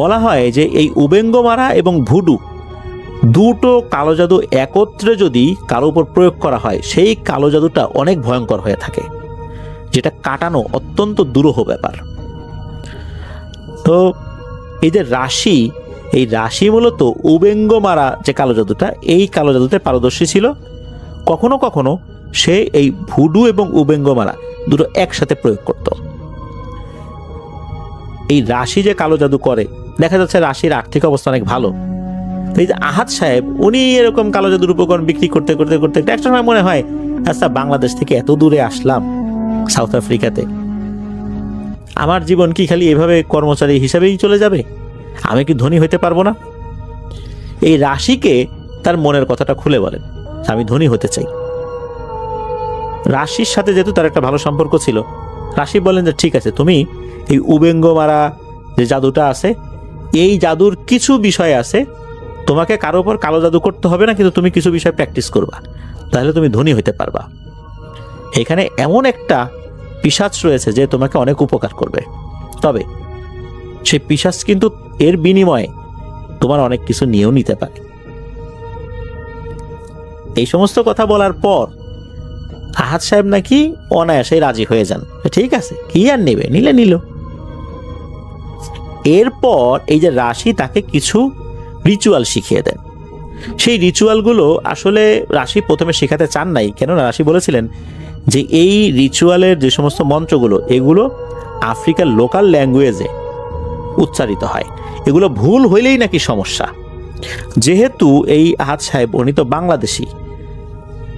B: বলা হয় যে এই উবেঙ্গমারা এবং ভুডু দুটো কালো জাদু একত্রে যদি কারো উপর প্রয়োগ করা হয়, সেই কালো জাদুটা অনেক ভয়ঙ্কর হয়ে থাকে, যেটা কাটানো অত্যন্ত দুরূহ ব্যাপার। তো এই যে রাশি, এই রাশি মূলত উবেঙ্গমারা যে কালো জাদুটা, এই কালো জাদুতে পারদর্শী ছিল। কখনো কখনো সে এই ভুডু এবং উবেঙ্গমারা দুটো একসাথে প্রয়োগ করত। এই রাশি যে কালো জাদু করে, দেখা যাচ্ছে রাশির আর্থিক অবস্থা অনেক ভালো। এই যে আহাদ সাহেব, উনি এরকম কালো জাদুর উপকরণ বিক্রি করতে করতে করতে একটা সময় মনে হয়, আচ্ছা বাংলাদেশ থেকে এত দূরে আসলাম সাউথ আফ্রিকাতে, আমার জীবন কি খালি এভাবে কর্মচারী হিসাবেই চলে যাবে? আমি কি ধনী হতে পারবো না? এই রাশিকে তার মনের কথাটা খুলে বলেন, আমি ধনী হতে চাই। রাশির সাথে যেহেতু তার একটা ভালো সম্পর্ক ছিল, রাশি বলেন যে ঠিক আছে, তুমি এই উবেঙ্গমারা যে জাদুটা আছে, এই জাদুর কিছু বিষয় আছে, তোমাকে কারো উপর কালো জাদু করতে হবে না, কিন্তু তুমি কিছু বিষয় প্র্যাকটিস করবা, তাহলে তুমি ধনী হতে পারবা। এখানে এমন একটা পিশাচ রয়েছে যে তোমাকে অনেক উপকার করবে। তবে সেই পিশাচ কিন্তু এর বিনিময়ে তোমার অনেক কিছু নিয়েও নিতে পারে। এই সমস্ত কথা বলার পর আহাদ সাহেব নাকি অনায়াসে রাজি হয়ে যান। ঠিক আছে, কি আর নেবে, নিলে নিল। এরপর এই যে রাশি তাকে কিছু রিচুয়াল শিখিয়ে দেন। সেই রিচুয়ালগুলো আসলে রাশি প্রথমে শেখাতে চান নাই, কেননা রাশি বলেছিলেন যে এই রিচুয়ালের যে সমস্ত মন্ত্রগুলো, এগুলো আফ্রিকার লোকাল ল্যাঙ্গুয়েজে উচ্চারিত হয়, এগুলো ভুল হইলেই নাকি সমস্যা। যেহেতু এই আহাদ সাহেব উনি তো বাংলাদেশি,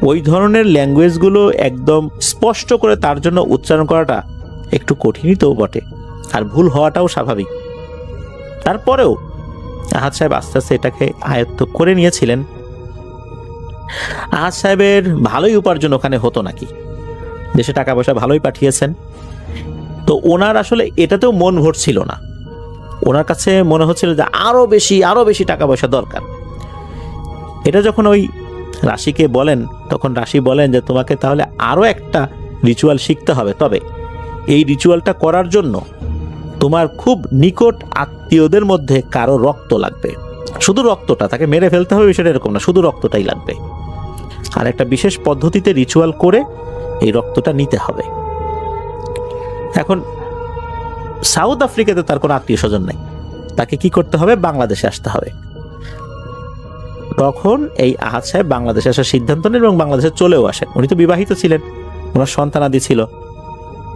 B: ওই ধরনের ল্যাঙ্গুয়েজগুলো একদম স্পষ্ট করে তার জন্য উচ্চারণ করাটা একটু কঠিনই তো বটে, আর ভুল হওয়াটাও স্বাভাবিক। তারপরেও আহাদ সাহেব আস্তে আস্তে এটাকে আয়ত্ত করে নিয়েছিলেন। আহাদ সাহেবের ভালোই উপার্জন ওখানে হতো নাকি, দেশে টাকা পয়সা ভালোই পাঠিয়েছেন। তো ওনার আসলে এটাতেও মন ভরছিল না। ওনার কাছে মনে হচ্ছিল যে আরো বেশি টাকা পয়সা দরকার। এটা যখন ওই রাশিকে বলেন, তখন রাশি বলেন যে তোমাকে তাহলে আরো একটা রিচুয়াল শিখতে হবে, তবে এই রিচুয়ালটা করার জন্য তোমার খুব নিকট আত্মীয়দের মধ্যে কারো রক্ত লাগবে। শুধু রক্তটা, তাকে মেরে ফেলতে হবে বিষয়টা এরকম না, শুধু রক্তটাই লাগবে। আর একটা বিশেষ পদ্ধতিতে রিচুয়াল করে এই রক্তটা নিতে হবে। এখন সাউথ আফ্রিকাতে তার কোনো আত্মীয় স্বজন নেই, তাকে কি করতে হবে, বাংলাদেশে আসতে হবে। তখন এই আহাদ সাহেব বাংলাদেশে আসার সিদ্ধান্ত নেন এবং বাংলাদেশে চলেও আসেন। উনি তো বিবাহিত ছিলেন, ওনার সন্তানাদি ছিল।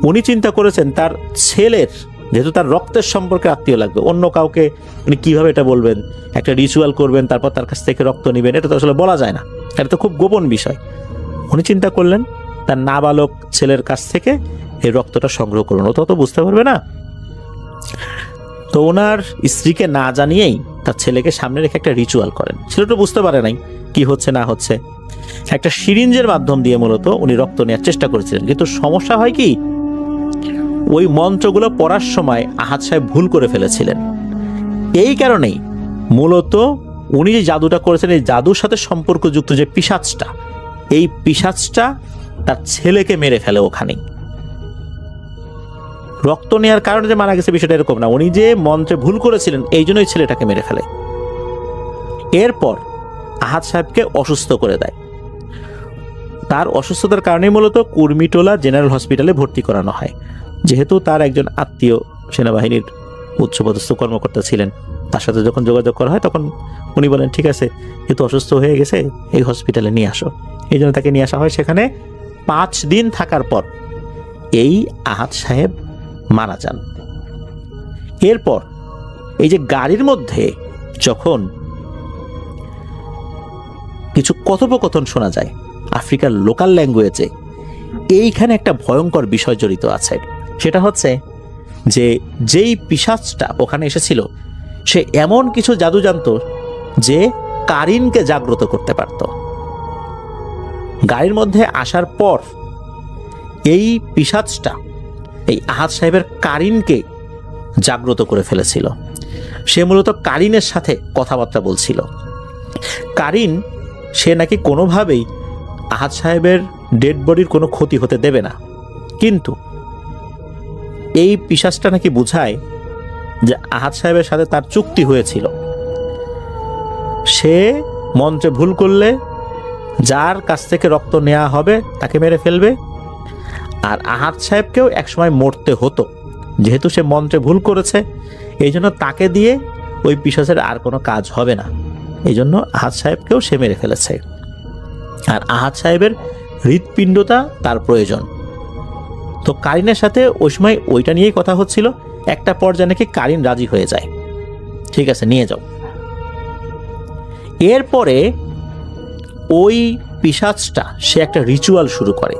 B: উনি চিন্তা করেছেন তার ছেলের, যেহেতু তার রক্তের সম্পর্কে আত্মীয় লাগবে, অন্য কাউকে উনি কিভাবে এটা বলবেন, একটা রিচুয়াল করবেন তারপর তার কাছ থেকে রক্ত নেবেন, এটা তো আসলে বলা যায় না, এটা তো খুব গোপন বিষয়। উনি চিন্তা করলেন তার নাবালক ছেলের কাছ থেকে এই রক্তটা সংগ্রহ করুন, ও তো বুঝতে পারবে না। তো ওনার স্ত্রীকে না জানিয়েই তার ছেলেকে সামনে রেখে একটা রিচুয়াল করেন। ছেলেটা বুঝতে পারে নাই কি হচ্ছে না হচ্ছে। একটা সিরিঞ্জের মাধ্যম দিয়ে মূলত উনি রক্ত নেওয়ার চেষ্টা করেছিলেন, কিন্তু সমস্যা হয় কি, ওই মন্ত্রগুলো পড়ার সময় আহাদ সাহেব ভুল করে ফেলেছিলেন। এই কারণেই মূলত উনি যে জাদুটা করেছেন, এই জাদুর সাথে সম্পর্কযুক্ত যে পিশাচটা, এই পিশাচটা তার ছেলেকে মেরে ফেলে ওখানেই। রক্ত নেওয়ার কারণে যে মারা গেছে বিষয়টা এরকম না, উনি যে মন্ত্রে ভুল করেছিলেন এই জন্যই ছেলেটাকে মেরে ফেলে। এরপর আহাদ সাহেবকে অসুস্থ করে দেয়। তার অসুস্থতার কারণে মূলত কুর্মিটোলা জেনারেল হসপিটালে ভর্তি করানো হয়। যেহেতু তার একজন আত্মীয় সেনাবাহিনীর উচ্চপদস্থ কর্মকর্তা ছিলেন, তার সাথে যখন যোগাযোগ করা হয় তখন উনি বলেন ঠিক আছে, যেহেতু অসুস্থ হয়ে গেছে এই হসপিটালে নিয়ে আসো। এই জন্য তাকে নিয়ে আসা হয়। সেখানে 5 দিন থাকার পর এই আহাদ সাহেব মারা যান। এরপর এই যে গাড়ির মধ্যে যখন কিছু কথোপকথন শোনা যায় আফ্রিকার লোকাল ল্যাঙ্গুয়েজে, এইখানে একটা ভয়ঙ্কর বিষয় জড়িত আছে। সেটা হচ্ছে যে যেই পিশাচটা ওখানে এসেছিল সে এমন কিছু জাদু জানতো যে কারিনকে জাগ্রত করতে পারত। গাড়ির মধ্যে আসার পর এই পিশাচটা এই আহাদ সাহেবের কারিনকে জাগ্রত করে ফেলেছিল। সে মূলত কারিনের সাথে কথাবার্তা বলছিল। কারিন সে নাকি কোনোভাবেই আহাদ সাহেবের ডেড বডির কোনো ক্ষতি হতে দেবে না, কিন্তু এই পিশাচটা নাকি বুঝায় যে আহাদ সাহেবের সাথে তার চুক্তি হয়েছিল, সে মন্ত্রে ভুল করলে যার কাছ থেকে রক্ত নেওয়া হবে তাকে মেরে ফেলবে, আর আহাদ সাহেবকেও একসময় মরতে হতো। যেহেতু সে মন্ত্রে ভুল করেছে এই জন্য তাকে দিয়ে ওই পিশাচের আর কোনো কাজ হবে না, এই জন্য আহাদ সাহেবকেও সে মেরে ফেলেছে। আর আহাদ সাহেবের হৃৎপিণ্ডটা তার প্রয়োজন। তো কারিনের সাথে ওই সময় ওইটা নিয়েই কথা হচ্ছিল। একটা পর্যায়ে নাকি কারিন রাজি হয়ে যায়, ঠিক আছে নিয়ে যাও। এরপরে ওই পিশাচটা সে একটা রিচুয়াল শুরু করে,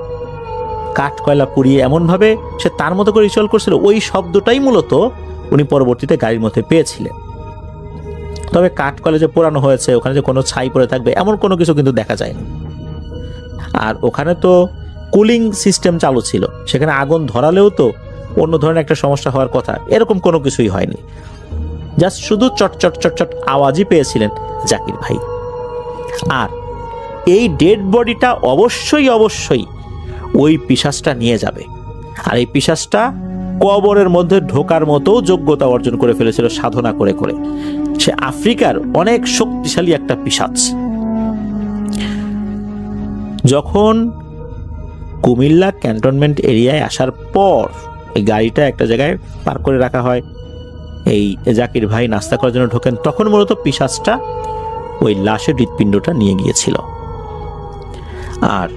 B: কাঠ কয়লা পুড়িয়ে এমনভাবে সে তার মতো করে রিচুয়াল করছিল, ওই শব্দটাই মূলত উনি পরবর্তীতে গাড়ির মধ্যে পেয়েছিলেন। তবে কাঠ কয়লা যে পোড়ানো হয়েছে ওখানে যে কোনো ছাই পড়ে থাকবে এমন কোনো কিছু কিন্তু দেখা যায়নি। আর ওখানে তো কুলিং সিস্টেম চালু ছিল, সেখানে আগুন ধরালেও তো অন্য ধরনের একটা সমস্যা হওয়ার কথা, এরকম কোনো কিছুই হয়নি। জাস্ট শুধু চট চট চট চট আওয়াজই পেয়েছিলেন জাকির ভাই। আর এই ডেড বডিটা অবশ্যই অবশ্যই ওই পিশাচটা নিয়ে যাবে। আর এই পিশাচটা কবরের মধ্যে ঢোকার মতো যোগ্যতা অর্জন করে ফেলেছিল সাধনা করে করে। সে আফ্রিকার অনেক শক্তিশালী একটা পিশাচ। যখন কুমিল্লা ক্যান্টনমেন্ট এরিয়ায় আসার পর এই গাড়িটা একটা জায়গায় পার্ক করে রাখা হয়, এই জাকির ভাই নাস্তা করার জন্য ঢোকেন, তখন মূলত পিশাচটা ওই লাশের হৃৎপিণ্ডটা নিয়ে গিয়েছিল। আর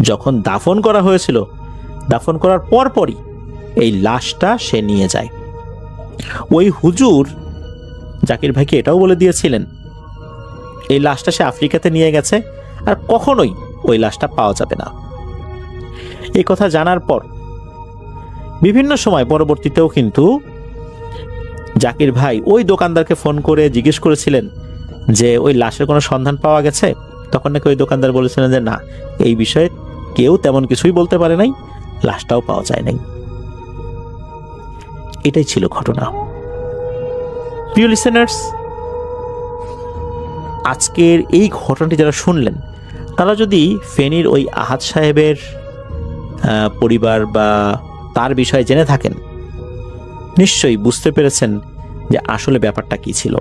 B: যখন দাফন করা হয়েছিল, দাফন করার পরপরই এই লাশটা সে নিয়ে যায়। ওই হুজুর জাকির ভাইকে এটাও বলে দিয়েছিলেন এই লাশটা সে আফ্রিকাতে নিয়ে গেছে আর কখনোই ওই লাশটা পাওয়া যাবে না। এই কথা জানার পর বিভিন্ন সময় পরবর্তীতেও কিন্তু জাকির ভাই ওই দোকানদারকে ফোন করে জিজ্ঞেস করেছিলেন যে ওই লাশের কোনো সন্ধান পাওয়া গেছে। তখন নাকি ওই দোকানদার বলেছিলেন যে না, এই বিষয়ে কেউ তেমন কিছুই বলতে পারে নাই, লাশটাও পাওয়া যায় নাই। এটাই ছিল ঘটনা। প্রিয় লিসেনার্স, আজকের এই ঘটনাটি যারা শুনলেন তারা যদি ফেনীর ওই আহাদ সাহেবের পরিবার বা তার বিষয়ে জেনে থাকেন, নিশ্চয়ই বুঝতে পেরেছেন যে আসলে ব্যাপারটা কি ছিল।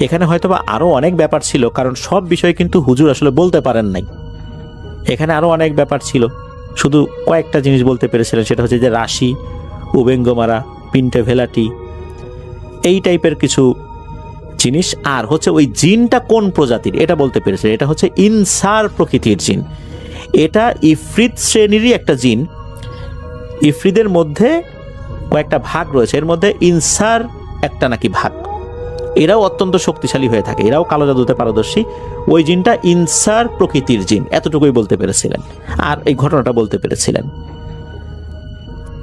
B: এখানে হয়তোবা আরও অনেক ব্যাপার ছিল, কারণ সব বিষয় কিন্তু হুজুর আসলে বলতে পারেন নাই। এখানে আরও অনেক ব্যাপার ছিল, শুধু কয়েকটা জিনিস বলতে পেরেছিলেন। সেটা হচ্ছে যে রাশি উবেঙ্গ মারা, পিন্টে ভেলাটি, এই টাইপের কিছু জিনিস। আর হচ্ছে ওই জিনটা কোন প্রজাতির এটা বলতে পেরেছে, এটা হচ্ছে ইনসার প্রকৃতির জিন। এটা ইফরিত শ্রেণীরই একটা জিন। ইফরিদের মধ্যে কয়েকটা ভাগ রয়েছে, এর মধ্যে ইনসার একটা নাকি ভাগ। এরাও অত্যন্ত শক্তিশালী হয়ে থাকে, এরাও কালো জাদুতে পারদর্শী। ওই জিনটা ইনসার প্রকৃতির জিন, এতটুকুই বলতে পেরেছিলেন, আর এই ঘটনাটা বলতে পেরেছিলেন।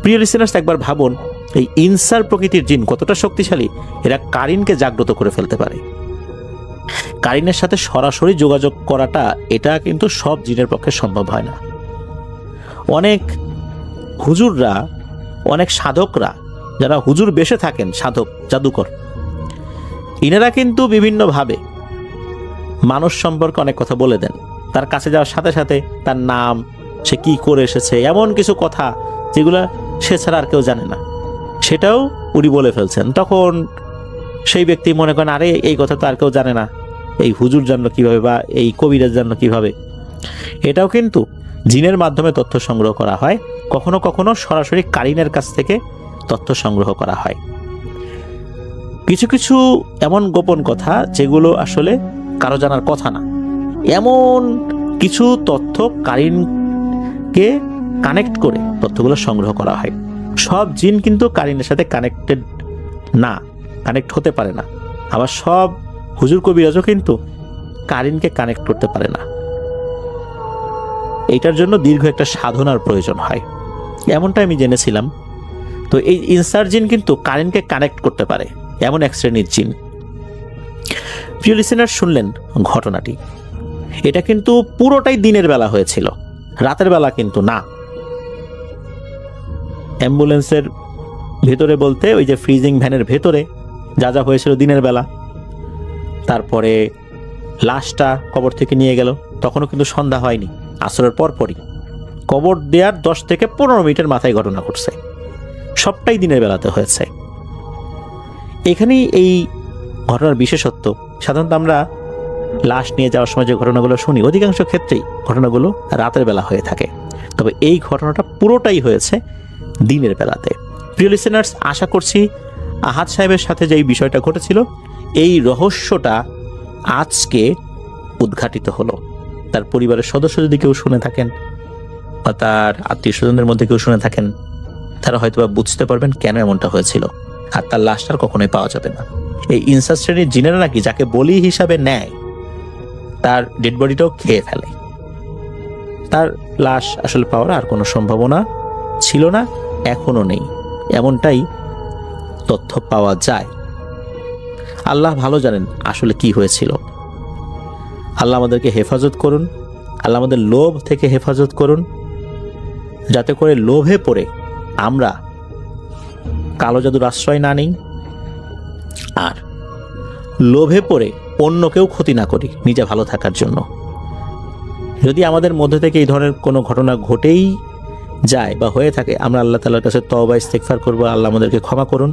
B: প্রিয় লিসেনার্স, একবার ভাবুন এই ইনসার প্রকৃতির জিন কতটা শক্তিশালী। এরা কারিনকে জাগ্রত করে ফেলতে পারে। কারিনের সাথে সরাসরি যোগাযোগ করাটা এটা কিন্তু সব জিনের পক্ষে সম্ভব হয় না। অনেক হুজুররা, অনেক সাধকরা, যারা হুজুর বেশে থাকেন, সাধক জাদুকর, ইনারা কিন্তু বিভিন্নভাবে মানুষ সম্পর্কে অনেক কথা বলে দেন। তার কাছে যাওয়ার সাথে সাথে তার নাম, সে কি করে এসেছে, এমন কিছু কথা যেগুলা সে ছাড়া আর কেউ জানে না, সেটাও উনি বলে ফেলছেন। তখন সেই ব্যক্তি মনে করেন, আরে এই কথা তো আর কেউ জানে না, এই হুজুর জানলো কিভাবে, বা এই কবিরাজ জানলো কিভাবে। এটাও কিন্তু জিনের মাধ্যমে তথ্য সংগ্রহ করা হয়, কখনো কখনো সরাসরি কারিনের কাছ থেকে তথ্য সংগ্রহ করা হয়। কিছু কিছু এমন গোপন কথা যেগুলো আসলে কারো জানার কথা না, এমন কিছু তথ্য কারিনকে কানেক্ট করে তথ্যগুলো সংগ্রহ করা হয়। সব জিন কিন্তু কারিনের সাথে কানেক্টেড না, কানেক্ট হতে পারে না। আবার সব হুজুর কবিরাজও কিন্তু কারিনকে কানেক্ট করতে পারে না। এইটার জন্য দীর্ঘ একটা সাধনার প্রয়োজন হয়, এমনটা আমি জেনেছিলাম। তো এই ইনসার জিন কিন্তু কারিনকে কানেক্ট করতে পারে, এমন এক শ্রেণীর জিন। প্রিয় লিসেনার, শুনলেন ঘটনাটি। এটা কিন্তু পুরোটাই দিনের বেলা হয়েছিল, রাতের বেলা কিন্তু না। অ্যাম্বুলেন্সের ভেতরে বলতে ওই যে ফ্রিজিং ভ্যানের ভেতরে যা যা হয়েছিল দিনের বেলা। তারপরে লাশটা কবর থেকে নিয়ে গেল, তখনও কিন্তু সন্ধ্যা হয়নি, আসরের পরপরই। কবর দেওয়ার 10 থেকে 15 মিনিটের মাথায় ঘটনা ঘটছে, সবটাই দিনের বেলাতে হয়েছে। এখানেই এই ঘটনার বিশেষত্ব। সাধারণত আমরা লাশ নিয়ে যাওয়ার সময় যে ঘটনাগুলো শুনি, অধিকাংশ ক্ষেত্রেই ঘটনাগুলো রাতের বেলা হয়ে থাকে, তবে এই ঘটনাটা পুরোটাই হয়েছে দিনের বেলাতে। প্রিয় লিসেনার্স, আশা করছি আহাদ সাহেবের সাথে যে বিষয়টা ঘটেছিল, এই রহস্যটা আজকে উদ্ঘাটিত হলো। তার পরিবারের সদস্য যদি কেউ শুনে থাকেন, বা তার আত্মীয় স্বজনদের মধ্যে কেউ শুনে থাকেন, তারা হয়তো বা বুঝতে পারবেন কেন এমনটা হয়েছিল। আর তার লাশটার কখনোই পাওয়া যাবে না। এই ইনসার শ্রেণীর জিনেরা নাকি যাকে বলি হিসাবে নেয়, তার ডেড বডিটাও খেয়ে ফেলে। তার লাশ আসলে পাওয়ার আর কোনো সম্ভাবনা ছিল না, এখনো নেই, এমনটাই তথ্য পাওয়া যায়। আল্লাহ ভালো জানেন আসলে কি হয়েছিল। আল্লাহ আমাদেরকে হেফাজত করুন, আল্লাহ আমাদের লোভ থেকে হেফাজত করুন, যাতে করে লোভে পড়ে আমরা কালো জাদুর আশ্রয় না নিই, আর লোভে পড়ে অন্যকেও ক্ষতি না করি নিজে ভালো থাকার জন্য। যদি আমাদের মধ্যে থেকে এই ধরনের কোনো ঘটনা ঘটেই যায় বা হয়ে থাকে, আমরা আল্লাহ তাআলার কাছে তওবা ইস্তেগফার করব, আল্লাহ আমাদেরকে ক্ষমা করুন।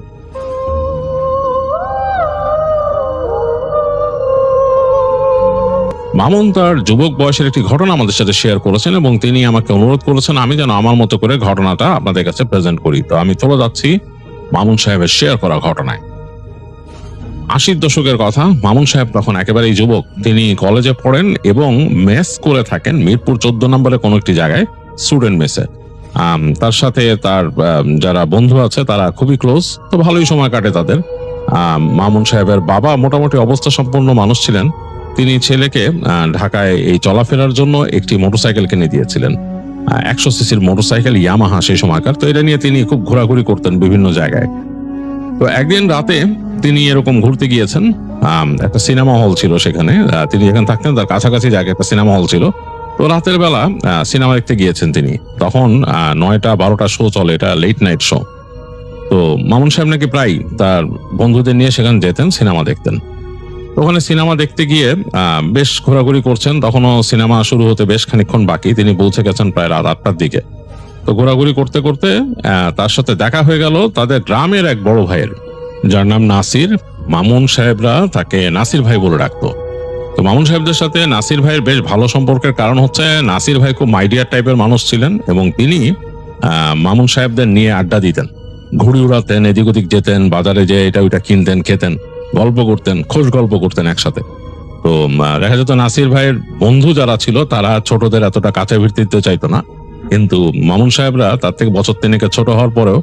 C: মামুন তার যুবক বয়সের একটি ঘটনা আমাদের সাথে শেয়ার করেছেন এবং তিনি আমাকে অনুরোধ করেছেন আমি যেন আমার মতো করে ঘটনাটা আপনাদের কাছে প্রেজেন্ট করি। তো আমি চলে যাচ্ছি মামুন সাহেবের শেয়ার করা ঘটনায়। 80 দশকের কথা। মামুন সাহেব তখন একেবারেই যুবক। তিনি কলেজে পড়েন এবং মেস করে থাকেন মিরপুর 14 নম্বরে কোনো একটি জায়গায়, স্টুডেন্ট মেসে। তার সাথে তার যারা বন্ধু আছে তারা খুবই ক্লোজ, তো ভালোই সময় কাটে তাদের। মামুন সাহেবের বাবা মোটামুটি অবস্থা সম্পন্ন মানুষ ছিলেন। তিনি ছেলেকে ঢাকায় এই চলাফেরার জন্য একটি মোটরসাইকেল কিনে দিয়েছিলেন, 100 সিসির মোটরসাইকেল, ইয়ামাহা সেই সময়কার। তো এটা নিয়ে তিনি খুব ঘোরাঘুরি করতেন বিভিন্ন জায়গায়। তো একদিন রাতে তিনি এরকম ঘুরতে গিয়েছেন, একটা সিনেমা হল ছিল সেখানে, তিনি যেখানে থাকতেন তার কাছাকাছি জায়গায় একটা সিনেমা হল ছিল। তো রাতের বেলা সিনেমা দেখতে গিয়েছেন তিনি। তখন 9টা-12টা শো চলে, এটা লেট নাইট শো। তো মামুন সাহেব নাকি প্রায় তার বন্ধুদের নিয়ে সেখানে যেতেন, সিনেমা দেখতেন। ওখানে সিনেমা দেখতে গিয়ে বেশ ঘোরাঘুরি করছেন, তখনও সিনেমা শুরু হতে বেশ খানিকক্ষণ বাকি। তিনি পৌঁছে গেছেন প্রায় রাত 8টার দিকে। তো ঘোরাঘুরি করতে করতে তার সাথে দেখা হয়ে গেল তাদের গ্রামের এক বড় ভাইয়ের, যার নাম নাসির। মামুন সাহেবরা তাকে নাসির ভাই বলে ডাকতো। তো মামুন সাহেবদের সাথে নাসির ভাইয়ের বেশ ভালো সম্পর্কের কারণ হচ্ছে নাসির ভাই খুব মাইডিয়ার টাইপের মানুষ ছিলেন এবং তিনি মামুন সাহেবদের নিয়ে আড্ডা দিতেন। ঘুড়ি উড়াতেন, এদিক ওদিক যেতেন, বাজারে যে এটা ওইটা কিনতেন, খেতেন, গল্প করতেন, খোশ গল্প করতেন একসাথে। তো দেখা যেত নাসির ভাইয়ের বন্ধু যারা ছিল তারা ছোটদের এতটা কাছে ভিড়তে চাইতো না, কিন্তু মামুন সাহেবরা তার থেকে বছর তিনেকে ছোট হওয়ার পরেও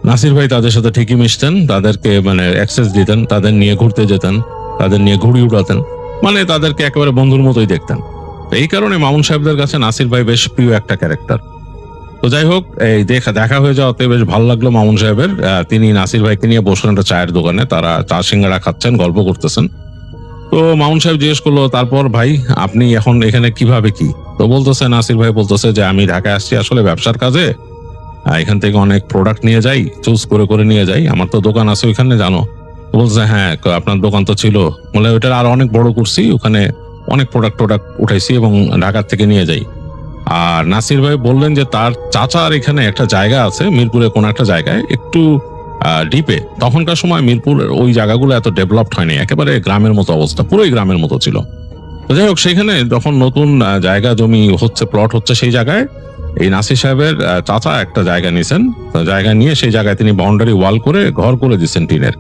C: নাসির ভাই তাদের সাথে ঠিকই মিশতেন, তাদেরকে মানে অ্যাক্সেস দিতেন, তাদের নিয়ে ঘুরতে যেতেন, তাদের নিয়ে ঘুড়ি উড়াতেন, মানে তাদেরকে একেবারে বন্ধুর মতোই দেখতেন। এই কারণে মামুন সাহেবদের কাছে নাসির ভাই বেশ প্রিয় একটা ক্যারেক্টার। তো যাই হোক, এই দেখা হয়ে যাওয়াতে বেশ ভালো লাগলো মামুন সাহেবের। তিনি নাসির ভাইকে নিয়ে বসলেন একটা চায়ের দোকানে, তারা চা সিঙ্গাড়া খাচ্ছেন, গল্প করতেছেন। তো মামুন সাহেব জিজ্ঞেস করলো, তারপর ভাই আপনি এখন এখানে কিভাবে কি? তো বলতেছে, নাসির ভাই বলতেছে যে আমি ঢাকায় আসছি আসলে ব্যবসার কাজে, এখান থেকে অনেক প্রোডাক্ট নিয়ে যাই, চুজ করে করে নিয়ে যাই, আমার তো দোকান আছে ওইখানে জানো। তো বলছে হ্যাঁ আপনার দোকান তো ছিল, বলে ওইটার আর অনেক বড় করছি, ওখানে অনেক প্রোডাক্ট উঠাইছি এবং ঢাকার থেকে নিয়ে যাই। আর নাসির ভাই বললেন যে তার চাচার এখানে একটা জায়গা আছে মিরপুরে কোন একটা জায়গায়, একটু ডিপে। তখনকার সময় মিরপুর ওই জায়গাগুলো এত ডেভেলপড হয়নি, একেবারে গ্রামের মতো অবস্থা, পুরোই গ্রামের মতো ছিল। তো যাই হোক, সেখানে যখন নতুন জায়গা জমি হচ্ছে, প্লট হচ্ছে, সেই জায়গায় এই নাসির সাহেবের চাচা একটা জায়গা নিয়েছেন। জায়গা নিয়ে সেই জায়গায় তিনি বাউন্ডারি ওয়াল করে ঘর করে দিচ্ছেন টিনের।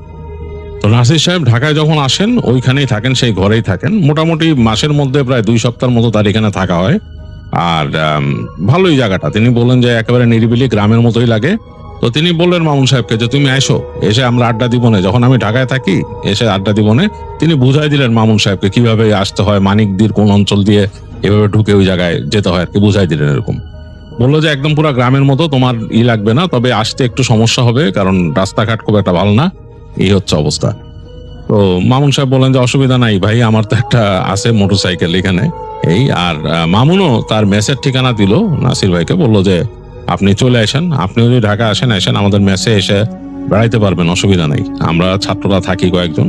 C: তো নাসির সাহেব ঢাকায় যখন আসেন ওইখানেই থাকেন, সেই ঘরেই থাকেন। মোটামুটি মাসের মধ্যে প্রায় 2 সপ্তাহের মতো তার এখানে থাকা হয়। আর ভালোই জায়গাটা, তিনি বললেন যে একেবারে নিরিবিলি গ্রামের মতোই লাগে। তো তিনি বললেন মামুন সাহেবকে যে তুমি আইসো, এসে আমরা আড্ডা দিব না, যখন আমি ঢাকায় থাকি এসে আড্ডা দিব না। তিনি বুঝাই দিলেন মামুন সাহেবকে কিভাবে আসতে হয়, মানিকদির কোন অঞ্চল দিয়ে এভাবে ঢুকে ওই জায়গায় যেতে হয় আর কি, বুঝাই দিলেন। এরকম বললো যে একদম পুরো গ্রামের মতো, তোমার লাগবে না, তবে আসতে একটু সমস্যা হবে কারণ রাস্তাঘাট খুব একটা ভালো না, এই হচ্ছে অবস্থা। তো মামুন সাহেব বললেন যে অসুবিধা নাই ভাই, আমার তো একটা আছে মোটরসাইকেল এখানে, এই। আর মামুনও তার মেসের ঠিকানা দিল নাসির ভাইকে, বললো যে আপনি চলে আসেন, আপনি যদি ঢাকা আসেন আমাদের মেসে এসে বেড়াইতে পারবেন, অসুবিধা নেই, আমরা ছাত্ররা থাকি কয়েকজন।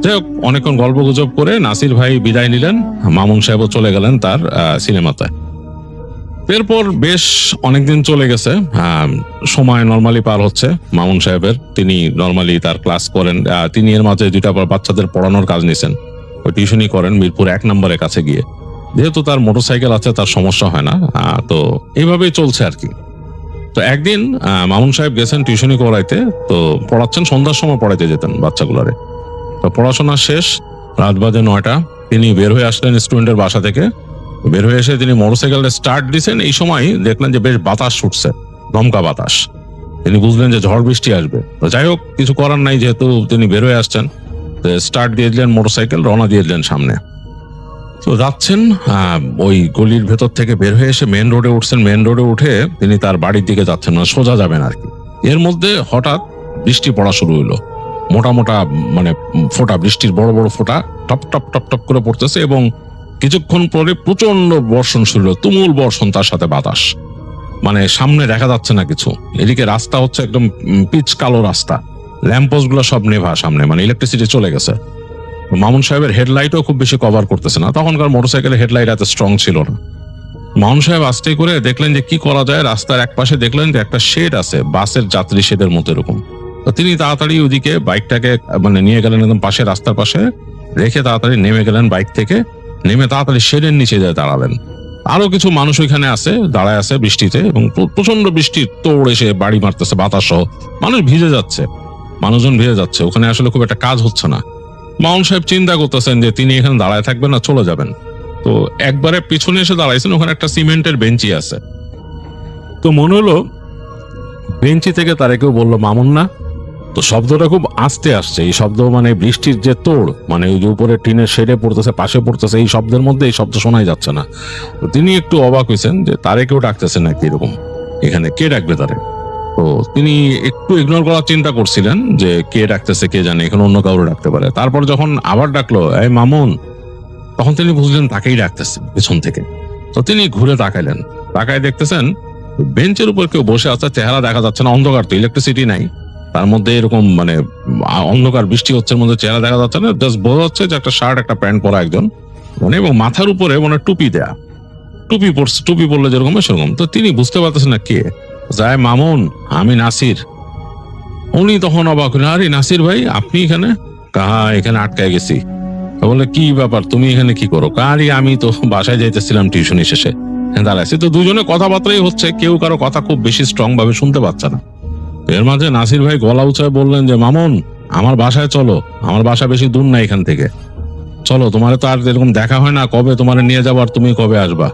C: যাই হোক, অনেকক্ষণ গল্প গুজব করে নাসির ভাই বিদায় নিলেন, মামুন সাহেবও চলে গেলেন তার সিনেমাতে। এরপর বেশ অনেকদিন চলে গেছে, সময় নর্মালি পার হচ্ছে মামুন সাহেবের। তিনি নর্মালি তার ক্লাস করেন, তিনি এর মাঝে 2টা বাচ্চাদের পড়ানোর কাজ নিছেন, ওই টিউশনই করেন মিরপুর 1 নম্বরের কাছে গিয়ে। যেহেতু তার মোটরসাইকেল আছে তার সমস্যা হয় না, তো এইভাবেই চলছে আর কি। তো একদিন মামুন সাহেব গেছেন টিউশনি করাইতে, তো পড়াচ্ছেন, সন্ধ্যার সময় পড়াইতে যেতেন বাচ্চাগুলারে। তো পড়াশোনা শেষ, রাত বাজে 9টা, তিনি বের হয়ে আসলেন স্টুডেন্টের বাসা থেকে। বের হয়ে এসে তিনি মোটরসাইকেলটা স্টার্ট দিয়েছেন, এই সময় দেখলেন যে বেশ বাতাস ছুটছে, দমকা বাতাস। তিনি বুঝলেন যে ঝড় বৃষ্টি আসবে। তো যাই হোক, কিছু করার নাই, যেহেতু তিনি বের হয়ে আসছেন, স্টার্ট দিয়ে দিলেন মোটরসাইকেল, রওনা দিয়ে দিলেন সামনে। তো যাচ্ছেন, ওই গলির ভেতর থেকে বের হয়ে এসে মেন রোডে উঠছেন। মেন রোডে উঠে তিনি তার বাড়ির দিকে যাচ্ছেন, না সোজা যাবেন আর কি। এর মধ্যে হঠাৎ বৃষ্টি পড়া শুরু হইলো, মোটা মোটা মানে ফোঁটা, বৃষ্টির বড় বড় ফোঁটা টপ টপ টপ টপ করে পড়তেছে, এবং কিছুক্ষণ পরে প্রচন্ড বর্ষণ শুরু হলো, তুমুল বর্ষণ, তার সাথে বাতাস। মানে সামনে দেখা যাচ্ছে না কিছু, এদিকে রাস্তা হচ্ছে একদম পিচ কালো রাস্তা, ল্যাম্পপোস্ট গুলো সব নেভা সামনে, মানে ইলেকট্রিসিটি চলে গেছে। মামুন সাহেবের হেডলাইটও খুব বেশি কভার করতেছে না, তখনকার মোটরসাইকেলের হেডলাইট এত স্ট্রং ছিল না। মামুন সাহেব আস্তে করে দেখলেন যে কি করা যায়। রাস্তার এক পাশে দেখলেন যে একটা শেড আছে, বাসের যাত্রী শেডের মতো এরকম। তো তিনি তাড়াতাড়ি ওইদিকে বাইকটাকে মানে নিয়ে গেলেন, একদম পাশে, রাস্তার পাশে রেখে তাড়াতাড়ি নেমে গেলেন বাইক থেকে, নেমে তাড়াতাড়ি শেডের নিচে যায় দাঁড়ালেন। আরো কিছু মানুষ ওইখানে আছে, দাঁড়ায় আছে বৃষ্টিতে, এবং প্রচন্ড বৃষ্টির তোড় এসে বাড়ি মারতেছে, বাতাস সহ। মানুষ ভিজে যাচ্ছে, মানুষজন ভিজে যাচ্ছে, ওখানে আসলে খুব একটা কাজ হচ্ছে না। মামুন সাহেব চিন্তা করতেছেন যে তিনি এখানে দাঁড়ায় থাকবেন না, চলে যাবেন। তো একবারে পিছনে এসে দাঁড়াইছেন, ওখানে একটা সিমেন্টের বেঞ্চি আছে। তো মনে হলো বেঞ্চি থেকে তারা কেউ বললো মামুন না। তো শব্দটা খুব আস্তে আসছে, এই শব্দ মানে বৃষ্টির যে তোড়, মানে ওই যে উপরে টিনের শেডে পড়তেছে, পাশে পড়তেছে, এই শব্দের মধ্যে এই শব্দ শোনাই যাচ্ছে না। তো তিনি একটু অবাক হয়েছেন যে তারে কেউ ডাকতেছে নাকি, এরকম এখানে কে ডাকবে তারে। তো তিনি একটু ইগনোর করার চিন্তা করছিলেন যে কে ডাকতেছে কে জানে, এখানে অন্য কাউরে ডাকতে পারে। তারপর যখন আবার ডাকলো এই মামুন, তখন তিনি বুঝলেন তাকেই ডাকতেছে পেছন থেকে। তো তিনি ঘুরে তাকাইলেন, তাকায় দেখতেছেন বেঞ্চের উপর কেউ বসে আছে, চেহারা দেখা যাচ্ছে না, অন্ধকার তো, ইলেকট্রিসিটি নাই, তার মধ্যে এরকম মানে অন্ধকার, বৃষ্টি হচ্ছে, মধ্যে চেহারা দেখা যাচ্ছে না, জাস্ট বোঝা যাচ্ছে যে একটা শার্ট একটা প্যান্ট পরা একজন, মানে, এবং মাথার উপরে মানে টুপি দেয়া, টুপি পরছে, টুপি পরলে যেরকম সেরকম। তো তিনি বুঝতে পারতেছেন না কে। যায় মামুন, আমি নাসির। উনি তখন অবাক হলেন, আরে নাসির ভাই আপনি এখানে? কাহা এখানে আটকায় গেছি। বলে কি ব্যাপার, তুমি এখানে কি করো? কারি আমি তো বাসায় যাইতেছিলাম টিউশনি শেষে, দাঁড়াইছি। তো দুজনে কথাবার্তাই হচ্ছে, কেউ কারো কথা খুব বেশি স্ট্রং ভাবে শুনতে পাচ্ছে না। এর মাঝে নাসির ভাই গলা উঁচায় বললেন যে মামুন, আমার বাসায় চলো, আমার বাসা বেশি দূর না এখান থেকে, চলো, তোমার তো আর এরকম দেখা হয় না, কবে তোমার নিয়ে যাবো আর তুমি কবে আসবা,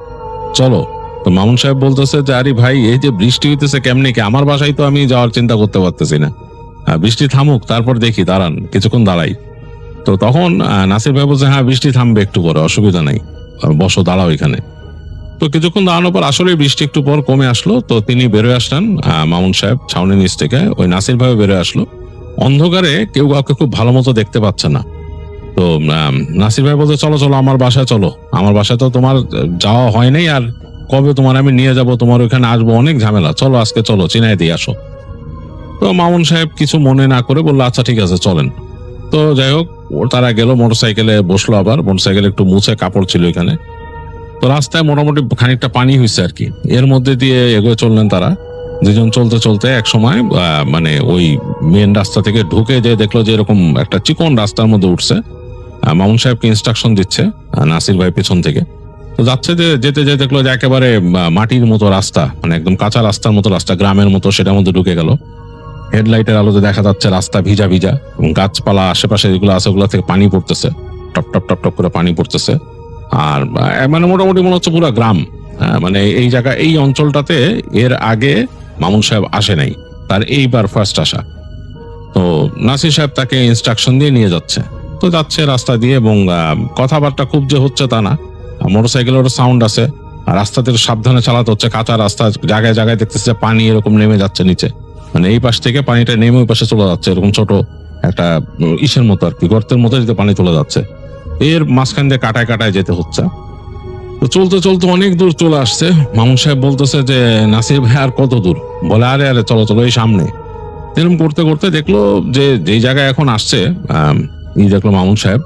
C: চলো। তো মামুন সাহেব বলতেছে যে আরে ভাই, এই যে বৃষ্টি হইতেছে কেমনে কি, আমার বাসায় তো আমি যাওয়ার চিন্তা করতে পারতেছি না, বৃষ্টি থামুক তারপর দেখি, দাঁড়ান কিছুক্ষণ দাঁড়াই। তো তখন নাসির ভাই বলছে হ্যাঁ বৃষ্টি থামবে একটু পরে, অসুবিধা নাই, বসো দাঁড়াও এখানে। তো কিছুক্ষণ দাঁড়ানোর পর আসলে বৃষ্টি একটু পর কমে আসলো, তো তিনি বেরোয় আসলেন, মামুন সাহেব ছাউনি নিচ থেকে, ওই নাসির ভাই বেরোয় আসলো। অন্ধকারে কেউ কাউকে খুব ভালো মতো দেখতে পাচ্ছে না। তো নাসির ভাই বলছে চলো চলো আমার বাসায় চলো, আমার বাসায় তো তোমার যাওয়া হয় নাই, আর কবে তোমার আমি নিয়ে যাব, তোমার ওখানে আসবো, অনেক ঝামেলা, চলো আজকে চলো চিনাই দিয়ে আসো। তো মামুন সাহেব কিছু মনে না করে বললো আচ্ছা ঠিক আছে চলেন। তো যাই হোক, তারা গেল, মোটরসাইকেলে বসলো, আবার মোটরসাইকেলে একটু মুছে কাপড় ছিল এখানে। তো রাস্তায় মোটামুটি খানিকটা পানি হয়েছে আর কি, এর মধ্যে দিয়ে এগোয়ে চললেন তারা দুজন। চলতে চলতে এক সময় মানে ওই মেন রাস্তা থেকে ঢুকে যে দেখলো যে এরকম একটা চিকন রাস্তার মধ্যে উঠছে। মামুন সাহেবকে ইনস্ট্রাকশন দিচ্ছে নাসির ভাই পেছন থেকে। তো যাচ্ছে, যে যেতে যেতে দেখলো যে একেবারে মাটির মতো রাস্তা, মানে একদম কাঁচা রাস্তার মতো রাস্তা, গ্রামের মতো, সেটার মধ্যে ঢুকে গেল। হেডলাইটের আলোতে দেখা যাচ্ছে রাস্তা ভিজা ভিজা, এবং গাছপালা আশেপাশে যেগুলো আছে ওগুলো থেকে পানি পড়তেছে, টপ টপ টপ টপ করে পানি পড়তেছে। আর মানে মোটামুটি মনে হচ্ছে পুরো গ্রাম। মানে এই জায়গা, এই অঞ্চলটাতে এর আগে মামুন সাহেব আসে নাই, তার এইবার ফার্স্ট আসা। তো নাসির সাহেব তাকে ইনস্ট্রাকশন দিয়ে নিয়ে যাচ্ছে। তো যাচ্ছে রাস্তা দিয়ে, এবং কথাবার্তা খুব যে হচ্ছে তা না, মোটরসাইকেলের সাউন্ড আছে, আর রাস্তাতে সাবধানে চালাতে হচ্ছে, কাঁচা রাস্তা, জায়গায় জায়গায় দেখতেছে যে পানি এরকম নেমে যাচ্ছে নিচে, মানে এই পাশ থেকে পানিটা নেমে ওই পাশে চলে যাচ্ছে, এরকম ছোট একটা ইসের মতো আর কি, গর্তের মতো যেতে পানি চলে যাচ্ছে, এর মাঝখান দিয়ে কাটায় কাটায় যেতে হচ্ছে। তো চলতে চলতে অনেক দূর চলে আসছে। মামুন সাহেব বলতেছে যে নাসির ভাই আর কত দূর, বলে আরে আরে চলো চলো এই সামনে। এরকম করতে করতে দেখলো যে যেই জায়গায় এখন আসছে এই দেখলো মামুন সাহেব,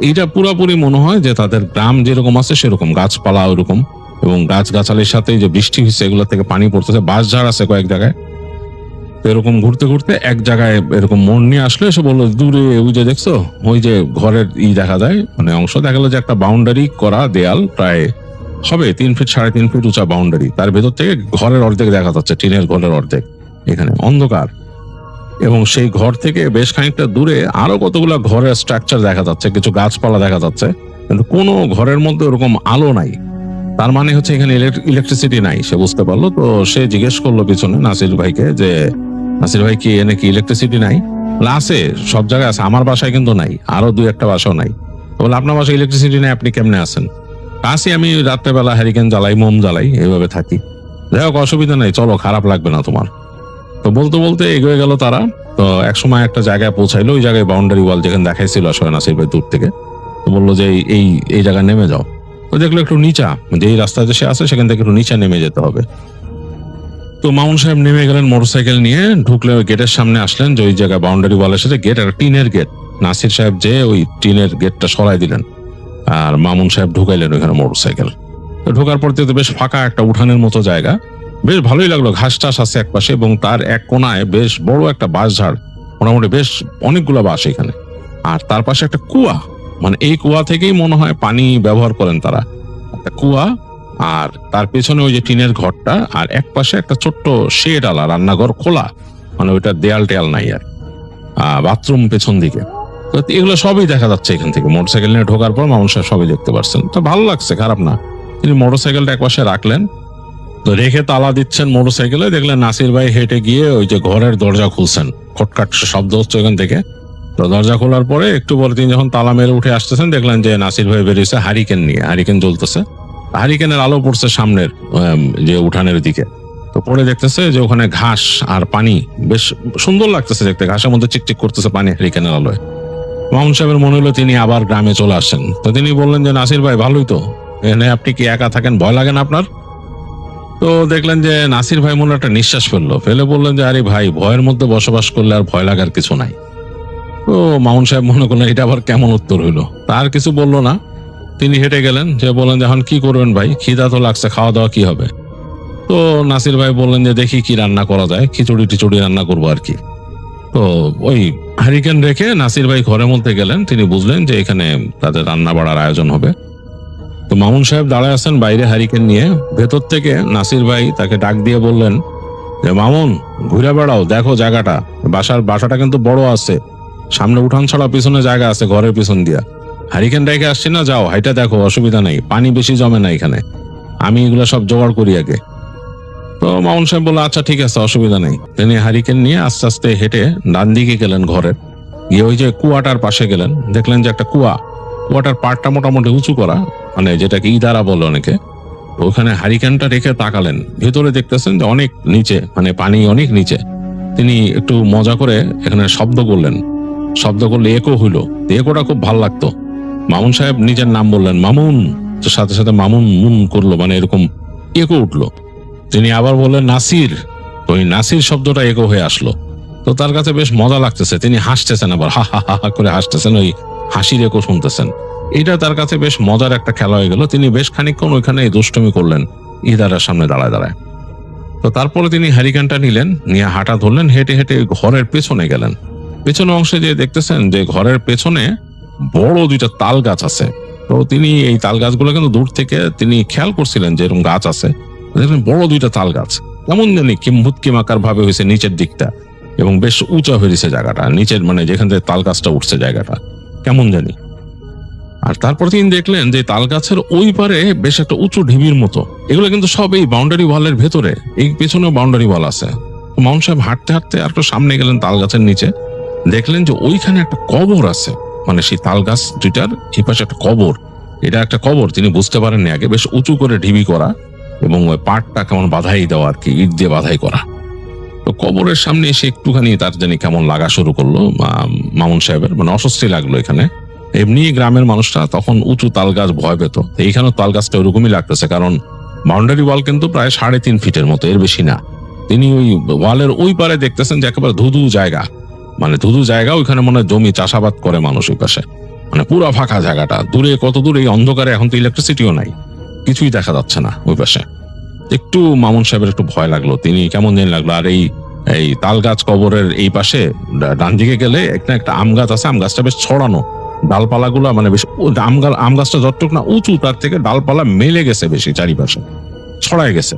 C: এইটা পুরাপুরি মনে হয় যে তাদের গ্রাম যেরকম আছে সেরকম, গাছপালা ওইরকম, এবং গাছগাছালির সাথে যে বৃষ্টি হচ্ছে এগুলো থেকে পানি পড়তেছে, বাঁশঝাড় আছে কয়েক জায়গায়। তো এরকম ঘুরতে ঘুরতে এক জায়গায় এরকম মোড় নিয়ে আসলে এসে বললো দূরে ওই যে দেখছো, ওই যে ঘরের দেখা যায়, মানে অংশ দেখা গেলো যে একটা বাউন্ডারি করা দেয়াল, প্রায় হবে 3 ফিট 3.5 ফিট উঁচা বাউন্ডারি, তার ভেতর থেকে ঘরের অর্ধেক দেখা যাচ্ছে, টিনের ঘরের অর্ধেক, এখানে অন্ধকার। এবং সেই ঘর থেকে বেশ খানিকটা দূরে আরো কতগুলো ঘরের স্ট্রাকচার দেখা যাচ্ছে, কিছু গাছপালা দেখা যাচ্ছে, কিন্তু কোনো ঘরের মধ্যে ওরকম আলো নাই। তার মানে হচ্ছে এখানে ইলেকট্রিসিটি নাই, সে বুঝতে পারলো। তো সে জিজ্ঞেস করলো পিছনে নাসির ভাইকে যে নাসির ভাই কি এনে কি ইলেকট্রিসিটি নাই? বলে, আছে, সব জায়গায় আছে, আমার বাসায় কিন্তু নাই, আরো 2-1টা বাসাও নাই। বলে আপনার বাসায় ইলেকট্রিসিটি নাই, আপনি কেমনে আছেন? আসি আমি রাত্রেবেলা হ্যারিকেন জ্বালাই, মোম জ্বালাই, এইভাবে থাকি। যাই হোক অসুবিধা নেই, চলো, খারাপ লাগবে না তোমার। তো বলতে বলতে এগিয়ে গেল তারা। তো একসময় একটা জায়গায় পৌঁছাইলো, ওই জায়গায় বাউন্ডারি ওয়াল যেখানে দেখাইছিল আসলে নাসির ভাই দূর থেকে। তো বললো যে এই এই জায়গায় নেমে যাও। তো দেখলো একটু নিচা, যেই রাস্তাতে সে আছে সেখান থেকে একটু নিচে নেমে যেতে হবে। তো মামুন সাহেব নেমে গেলেন মোটরসাইকেল নিয়ে, ঢুকলে ওই গেটের সামনে আসলেন, যে ওই জায়গায় বাউন্ডারি ওয়ালের সাথে গেট, একটা টিনের গেট। নাসির সাহেব যে ওই টিনের গেটটা সরাই দিলেন, আর মামুন সাহেব ঢুকাইলেন ওইখানে মোটরসাইকেল। তো ঢোকার পর তো বেশ ফাঁকা একটা উঠানের মতো জায়গা, বেশ ভালোই লাগলো, ঘাস টাস আছে একপাশে, এবং তার এক কোনায় বেশ বড় একটা বাঁশ ঝাড়, মোটামুটি বেশ অনেকগুলো বাঁশ এখানে। আর তার পাশে একটা কুয়া, মানে এই কুয়া থেকেই মনে হয় পানি ব্যবহার করেন তারা, একটা কুয়া। আর তার পেছনে ওই যে টিনের ঘরটা, আর এক পাশে একটা ছোট্ট শেড আলা রান্নাঘর খোলা, মানে ওইটা দেয়াল টেয়াল নাই, আর বাথরুম পেছন দিকে। তো এগুলো সবই দেখা যাচ্ছে এখান থেকে, মোটরসাইকেল নিয়ে ঢোকার পর মানুষ সবই দেখতে পাচ্ছেন। তো ভালো লাগছে, খারাপ না। তিনি মোটরসাইকেলটা এক পাশে রাখলেন, তো রেখে তালা দিচ্ছেন মোটরসাইকেলে, দেখলেন নাসির ভাই হেঁটে গিয়ে ওই যে ঘরের দরজা খুলছেন, খটখট শব্দ হচ্ছে ওখান থেকে। তো দরজা খোলার পরে একটু পরে তিনি যখন তালা মেরে উঠে আসতেছেন, দেখলেন যে নাসির ভাই বেরিয়েছে হারিকেন নিয়ে, হারিকেন জ্বলতেছে, হারিকেনের আলো পড়ছে সামনের যে উঠানের দিকে। তো পরে দেখতেছে যে ওখানে ঘাস আর পানি, বেশ সুন্দর লাগতেছে দেখতে, ঘাসের মধ্যে চিকচিক করতেছে পানি হারিকেনের আলোয়। মামুন সাহেবের মনে হলো তিনি আবার গ্রামে চলে আসছেন। তো তিনি বললেন যে নাসির ভাই ভালোই তো, এখানে আপনি কি একা থাকেন, ভয় লাগে না আপনার? তো দেখলেন যে নাসির ভাই মনে একটা নিঃশ্বাস ফেললো, ফেলে বললেন যে আরে ভাই, ভয়ের মধ্যে বসবাস করলে আর ভয় লাগার কিছু নাই। তো মামুন সাহেব মনে করলেন এটা আবার কেমন উত্তর হইলো, তার কিছু বললো না। তিনি হেঁটে গেলেন, যে বললেন যে এখন কি করবেন ভাই, খিদা তো লাগছে, খাওয়া দাওয়া কি হবে? তো নাসির ভাই বললেন যে দেখি কি রান্না করা যায়, খিচুড়ি টিচুড়ি রান্না করবো আর কি। তো ওই হারিকেন রেখে নাসির ভাই ঘরের মধ্যে গেলেন, তিনি বুঝলেন যে এখানে তাদের রান্না বাড়ার আয়োজন হবে। তো মামুন সাহেব দাঁড়ায় আছেন বাইরে হারিকেন নিয়ে, ভেতর থেকে নাসির ভাই তাকে ডাক দিয়ে বললেন যে মামুন ঘুরে বেড়াও, দেখো জায়গাটা, বাসাটা কিন্তু বড় আছে, সামনে উঠান ছাড়া পিছনে জায়গা আছে ঘরের পিছন দিয়া। হারিকেন রেখে আসছি না, যাও হাইটা দেখো, অসুবিধা নেই, পানি বেশি জমে না এখানে, আমি এগুলো সব জোগাড় করি আগে। তো মামুন সাহেব বললো আচ্ছা ঠিক আছে, অসুবিধা নেই। তিনি হারিকেন নিয়ে আস্তে আস্তে হেঁটে ডান দিকে গেলেন ঘরের, গিয়ে ওই যে কুয়াটার পাশে গেলেন, দেখলেন যে একটা কুয়াটার পাড়টা মোটামুটি উঁচু করা, মানে যেটাকে ইদারা বলে অনেকে। তো ওখানে হারিকেনটা রেখে তাকালেন, ভেতরে দেখতেছেন যে অনেক নিচে, মানে পানি অনেক নিচে। তিনি একটু মজা করে এখানে শব্দ করলেন, শব্দ করলে একো হইলো, একোটা খুব ভাল লাগতো। মামুন সাহেব নিজের নাম বললেন মামুন, তো সাথে সাথে মামুন মুন করলো, মানে এরকম একো উঠলো। তিনি আবার বললেন নাসির, ওই নাসির শব্দটা একো হয়ে আসলো। তো তার কাছে বেশ মজা লাগতেছে, তিনি হাসতেছেন, আবার হা হা হা করে হাসতেছেন, ওই হাসির একো শুনতেছেন। এটা তার কাছে বেশ মজার একটা খেলা হয়ে গেল। তিনি বেশ খানিকক্ষণ ওইখানে দুষ্টুমি করলেন ইদারার সামনে দাঁড়ায় দাঁড়ায়। তো তারপরে তিনি হ্যারিকেনটা নিলেন, নিয়ে হাঁটা ধরলেন, হেঁটে হেঁটে ঘরের পেছনে গেলেন। পেছনে অংশে যে দেখতেছেন যে ঘরের পেছনে বড় দুইটা তাল গাছ আছে। তো তিনি এই তাল গাছগুলো কিন্তু দূর থেকে তিনি খেয়াল করছিলেন যে এরকম গাছ আছে, দেখলেন বড় দুইটা তাল গাছ, কেমন জানি কিমভূতকিমাকার ভাবে হয়েছে নিচের দিকটা, এবং বেশ উঁচা হয়েছে জায়গাটা, নিচের মানে যেখান থেকে তাল গাছটা উঠছে জায়গাটা কেমন জানি। আর তারপর তিনি দেখলেন যে তাল গাছের ওই পারে বেশ একটা উঁচু ঢিবির মতো, এগুলো কিন্তু সব এই বাউন্ডারি ওয়ালের ভেতরে, এই পেছনে বাউন্ডারি ওয়াল আছে। মাউন্ট সাহেব হাঁটতে হাঁটতে আর একটু সামনে গেলেন, তাল গাছের নিচে দেখলেন যে ওইখানে একটা কবর আছে, মানে সেই তাল গাছ দুইটার এই পাশে একটা কবর। এটা একটা কবর তিনি বুঝতে পারেননি আগে, বেশ উঁচু করে ঢিবি করা, এবং ওই পাটটা কেমন বাধাই দেওয়া আর কি, ইট দিয়ে বাধাই করা। তো কবরের সামনে এসে একটুখানি তার জানি কেমন লাগা শুরু করলো মামুন সাহেবের, মানে অস্বস্তি লাগলো এখানে। এমনি গ্রামের মানুষরা তখন উঁচু তাল গাছ ভয় পেত, এইখানেও তাল গাছটা ওরকমই লাগতেছে, কারণ বাউন্ডারি ওয়াল কিন্তু প্রায় 3.5 ফিটের মতো, এর বেশি না। তিনি ওই ওয়ালের ওই পারে দেখতেছেন যে একেবারে ধুধু জায়গা, মানে ধুধু জায়গা, ওইখানে মনে হয় জমি চাষাবাদ করে মানুষ ওই পাশে, মানে পুরো ফাঁকা জায়গাটা। দূরে কত দূর, এই অন্ধকারে এখন তো ইলেকট্রিসিটিও নাই, কিছুই দেখা যাচ্ছে না ওই পাশে। একটু মামুন সাহেবের একটু ভয় লাগলো, তিনি কেমন জানি লাগলো। আর এই তাল গাছ কবরের এই পাশে ডান দিকে গেলে একটা আম গাছ আছে, আম গাছটা বেশ ছড়ানো, ডালপালা গুলা মানে বেশ, আম গাছটা যতটুকু না উঁচু তার থেকে ডালপালা মেলে গেছে বেশি, চারিপাশে ছড়ায় গেছে।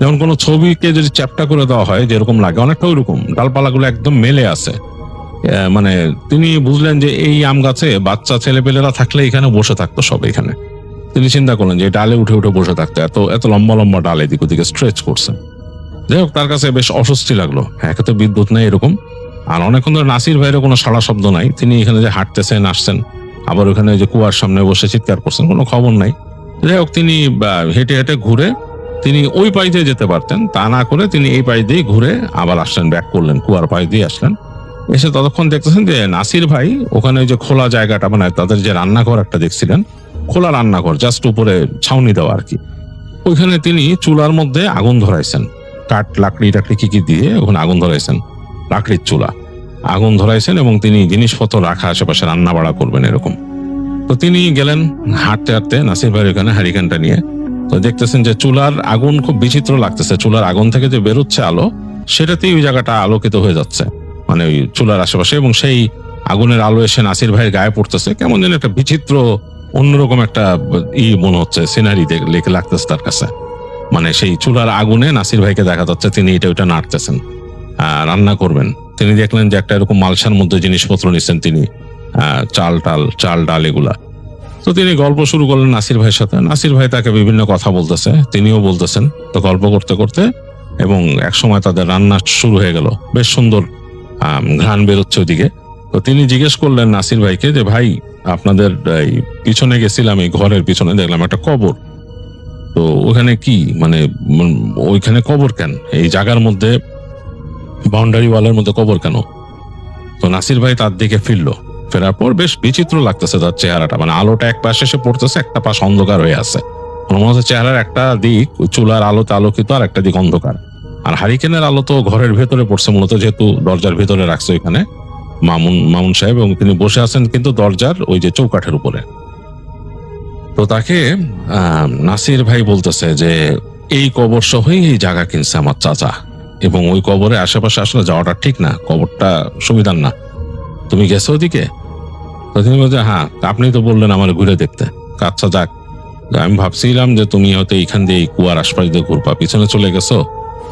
C: যেমন কোনো ছবিকে যদি চ্যাপটা করে দেওয়া হয় যেরকম লাগে, অনেকটা ওইরকম ডালপালাগুলো একদম মেলে আছে। মানে তিনি বুঝলেন যে এই আম গাছে বাচ্চা ছেলেপেলেরা থাকলে এখানে বসে থাকতো সব এখানে। তিনি চিন্তা করলেন যে ডালে উঠে উঠে বসে থাকতো, এত এত লম্বা লম্বা ডাল এদিক ওদিকে স্ট্রেচ করছে। যাই হোক, তার কাছে বেশ অস্বস্তি লাগলো, একে তো বিদ্যুৎ নেই এরকম, আর অনেকক্ষণ ধরে নাসির ভাইয়েরও কোনো সাড়া শব্দ নাই। তিনি এখানে যে হাঁটতেছেন আসছেন, আবার ওখানে যে কুয়ার সামনে বসে চিৎকার করছেন, কোনো খবর নাই। যাই হোক, তিনি হেঁটে হেঁটে ঘুরে তিনি ওই পাশ দিয়ে যেতে পারতেন, তা না করে তিনি এই পাশ দিয়ে ঘুরে আবার আসলেন, ব্যাক করলেন, কুয়ার পাশ দিয়ে আসলেন। এসে ততক্ষণ দেখতেছেন যে নাসির ভাই ওখানে যে খোলা জায়গাটা, মানে তাদের যে রান্নাঘর একটা দেখছিলেন, খোলা রান্নাঘর, জাস্ট উপরে ছাউনি দেওয়া আর কি, ওইখানে তিনি চুলার মধ্যে আগুন ধরাইছেন, কাঠ লাকড়ি টাকড়ি কি দিয়ে ওখানে আগুন ধরাইছেন, লাকড়ির চুলা আগুন ধরাইছেন, এবং তিনি জিনিসপত্র রাখা আশেপাশে রান্না বাড়া করবেন এরকম। তো তিনি গেলেন হাঁটতে হাঁটতে নাসির ভাইয়ের ওখানে হ্যারিকেনটা নিয়ে। তো দেখতেছেন যে চুলার আগুন খুব বিচিত্র লাগতেছে, চুলার আগুন থেকে যে বেরোচ্ছে আলো, সেটাতেই ওই জায়গাটা আলোকিত হয়ে যাচ্ছে, মানে ওই চুলার আশেপাশে, এবং সেই আগুনের আলো এসে নাসির ভাইয়ের গায়ে পড়তেছে, কেমন যেন একটা বিচিত্র অন্যরকম একটা মনে হচ্ছে, সিনারি লেখে লাগতেছে তার কাছে। মানে সেই চুলার আগুনে নাসির ভাইকে দেখা যাচ্ছে তিনি এটা ওইটা নাড়তেছেন, রান্না করবেন। তিনি দেখলেন যে একটা এরকম মালসার মধ্যে জিনিসপত্র নিচ্ছেন তিনি, চাল ডাল এগুলা। তো তিনি গল্প শুরু করলেন নাসির ভাইয়ের সাথে, নাসির ভাই তাকে বিভিন্ন কথা বলতেছে, তিনিও বলতেছেন। তো গল্প করতে করতে এবং একসময় তাদের রান্না শুরু হয়ে গেল, বেশ সুন্দর ঘ্রাণ বেরোচ্ছে ওদিকে। তো তিনি জিজ্ঞেস করলেন নাসির ভাইকে যে ভাই, আপনাদের এই পিছনে গেছিলাম, এই ঘরের পিছনে দেখলাম একটা কবর, তো ওখানে কি মানে ওইখানে কবর কেন, এই জায়গার মধ্যে বাউন্ডারি ওয়ালের মধ্যে কবর কেন? তো নাসির ভাই তার দিকে ফিরলো, ফেরার পর বেশ বিচিত্র লাগতেছে তার চেহারাটা, মানে আলোটা এক পাশে এসে পড়তেছে, একটা পাশ অন্ধকার হয়ে আছে, মনে হচ্ছে চেহারার একটা দিক চুলার আলোতে আলোকিত আর একটা দিক অন্ধকার। আর হারিকেনের আলো তো ঘরের ভেতরে পড়ছে মূলত, যেহেতু দরজার ভেতরে রাখছে ওইখানে মামুন সাহেব, এবং তিনি বসে আছেন কিন্তু দরজার ওই যে চৌকাঠের উপরে। তো তাকে নাসির ভাই বলতেছে যে এই কবর সহই এই জায়গা কিনছে আমার চাচা, এবং ওই কবরে আশেপাশে আসলে যাওয়াটা ঠিক না, কবরটা সুবিধার না, তুমি গেছো ওদিকে? তো তিনি বলছে হ্যাঁ, আপনি তো বললেন আমার ঘুরে দেখতে। আচ্ছা যাক, আমি ভাবছিলাম যে তুমি হয়তো এইখান দিয়ে এই কুয়ার আশপাশ দিয়ে ঘুরপা, পিছনে চলে গেছো,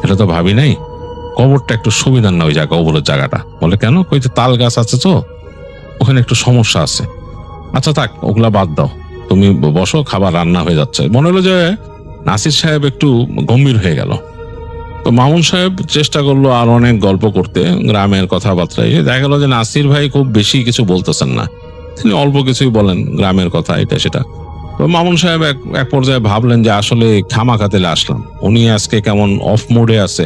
C: এটা তো ভাবি নাই। কবরটা একটু সুবিধার না ওই জায়গা, কবরের জায়গাটা। বলে কেন? কই যে তাল গাছ আছে তো, ওখানে একটু সমস্যা আছে। আচ্ছা থাক, ওগুলা বাদ দাও, তুমি বসো, খাবার রান্না হয়ে যাচ্ছে। মনে হলো যে নাসির সাহেব একটু গম্ভীর হয়ে গেল। তো মামুন সাহেব চেষ্টা করলো আর অনেক গল্প করতে, গ্রামের কথাবার্তায়। দেখা গেল যে নাসির ভাই খুব বেশি কিছু বলতেছেন না, তিনি অল্প কিছুই বলেন, গ্রামের কথা এটা সেটা। তো মামুন সাহেব এক পর্যায়ে ভাবলেন যে আসলে খামাখাতেলে আসলাম, উনি আজকে কেমন অফ মোডে আছে,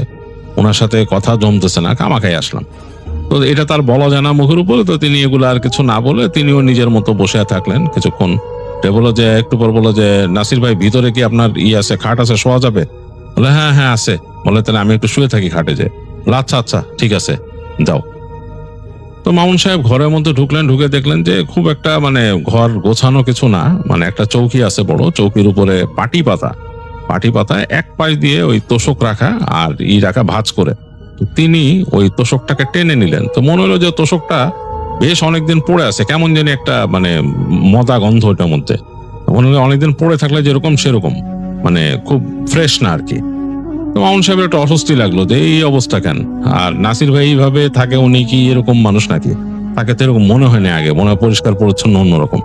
C: ওনার সাথে কথা জমতেছে না, খামাখাই আসলাম। তো এটা তার বলা জানা মুখের উপরে, তো তিনি এগুলো আর কিছু না বলে তিনিও নিজের মতো বসে থাকলেন কিছুক্ষণ। বললো যে একটু পর বললো যে নাসির ভাই, ভিতরে কি আপনার আছে, খাট আছে, শোয়া যাবে? বলে হ্যাঁ হ্যাঁ আছে। বলে তাহলে আমি একটু শুয়ে থাকি খাটে যে। আচ্ছা আচ্ছা ঠিক আছে, যাও। তো মামুন সাহেব ঘরের মধ্যে ঢুকলেন, ঢুকে দেখলেন যে খুব একটা মানে ঘর গোছানো কিছু না, মানে একটা চৌকি আছে বড়, চৌকির উপরে পাটি পাতায় এক পাশ দিয়ে ওই তোষক রাখা আর রাখা ভাঁজ করে। তো তিনি ওই তোষকটাকে টেনে নিলেন। তো মনে হলো যে তোষকটা বেশ অনেকদিন পড়ে আছে, কেমন জানি একটা মানে মদা গন্ধ ওটার মধ্যে। মনে হলো অনেকদিন পড়ে থাকলে যেরকম সেরকম, মানে খুব ফ্রেশ না আর কি। তো মামুন সাহেবের একটা অস্বস্তি লাগলো যে এই অবস্থা কেন, আর নাসির ভাই এইভাবে থাকে, উনি কি এরকম মানুষ নাকি? তাকে তো এরকম মনে হয়নি আগে, মনে হয় পরিষ্কার পরিচ্ছন্ন অন্যরকম।